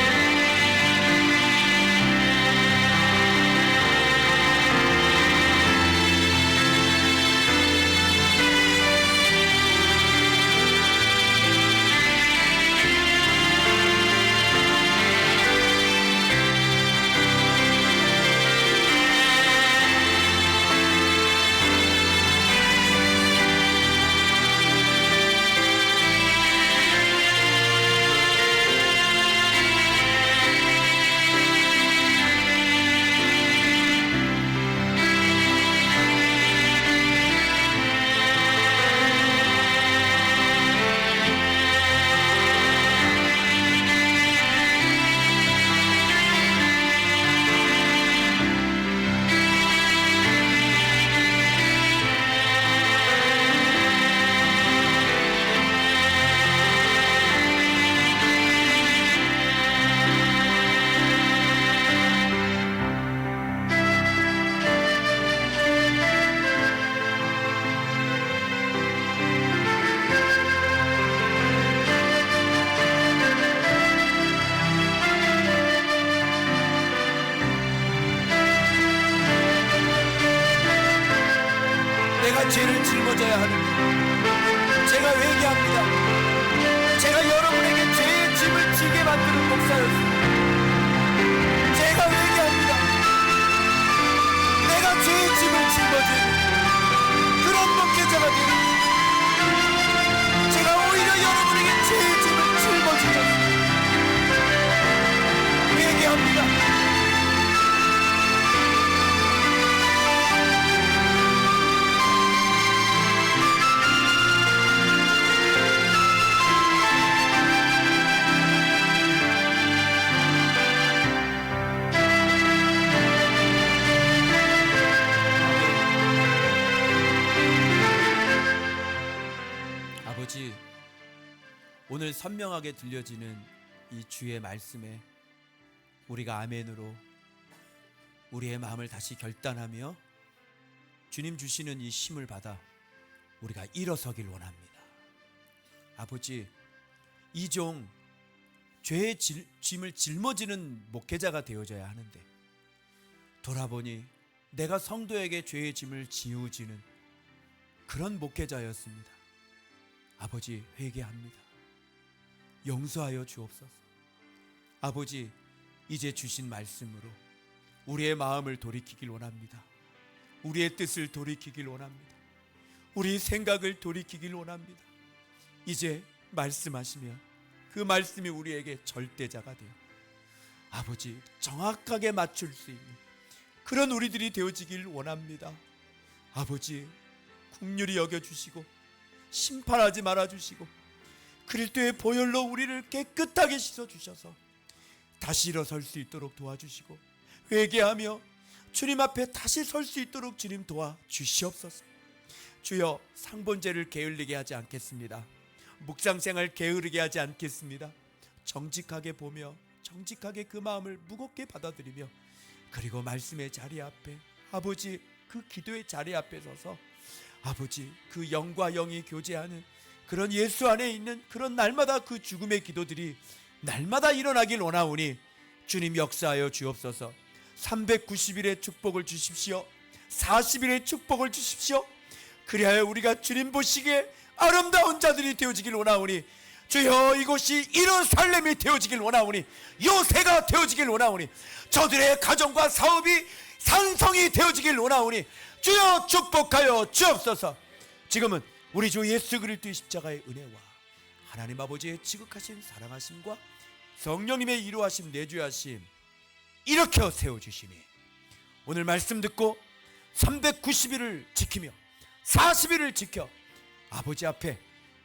죄를 짊어져야 하는데 제가 회개합니다. 제가 여러분에게 죄의 짐을 지게 만드는 목사였습니다. 제가 회개합니다. 내가 죄의 짐을 짊어지는 그런 목회자가 되는 제가 오히려 여러분에게 죄의 짐을 짊어지는 회개합니다. 아버지, 오늘 선명하게 들려지는 이 주의 말씀에 우리가 아멘으로 우리의 마음을 다시 결단하며 주님 주시는 이 힘을 받아 우리가 일어서길 원합니다. 아버지, 이 종 죄의 짐을 짊어지는 목회자가 되어져야 하는데 돌아보니 내가 성도에게 죄의 짐을 지우지는 그런 목회자였습니다. 아버지, 회개합니다. 용서하여 주옵소서. 아버지, 이제 주신 말씀으로 우리의 마음을 돌이키길 원합니다. 우리의 뜻을 돌이키길 원합니다. 우리의 생각을 돌이키길 원합니다. 이제 말씀하시며 그 말씀이 우리에게 절대자가 되어 아버지 정확하게 맞출 수 있는 그런 우리들이 되어지길 원합니다. 아버지, 긍휼히 여겨주시고 심판하지 말아주시고 그리스도의 보혈로 우리를 깨끗하게 씻어주셔서 다시 일어설 수 있도록 도와주시고 회개하며 주님 앞에 다시 설 수 있도록 주님 도와주시옵소서. 주여, 상본죄를 게을리게 하지 않겠습니다. 묵상생활 게으르게 하지 않겠습니다. 정직하게 보며 정직하게 그 마음을 무겁게 받아들이며 그리고 말씀의 자리 앞에 아버지 그 기도의 자리 앞에 서서 아버지 그 영과 영이 교제하는 그런 예수 안에 있는 그런 날마다 그 죽음의 기도들이 날마다 일어나길 원하오니 주님 역사하여 주옵소서. 390일의 축복을 주십시오. 40일의 축복을 주십시오. 그리하여 우리가 주님 보시기에 아름다운 자들이 되어지길 원하오니 주여, 이곳이 예루살렘이 되어지길 원하오니 요새가 되어지길 원하오니 저들의 가정과 사업이 산성이 되어지길 원하오니 주여 축복하여 주옵소서. 지금은 우리 주 예수 그리스도의 십자가의 은혜와 하나님 아버지의 지극하신 사랑하심과 성령님의 이루하심 내주하심 일으켜 세워주시니 오늘 말씀 듣고 390일을 지키며 40일을 지켜 아버지 앞에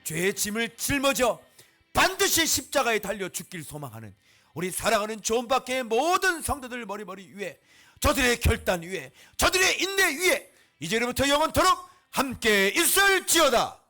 죄의 짐을 짊어져 반드시 십자가에 달려 죽길 소망하는 우리 사랑하는 조은박교의 모든 성도들 머리 위에 저들의 결단 위에 저들의 인내 위에 이제로부터 영원토록 함께 있을지어다.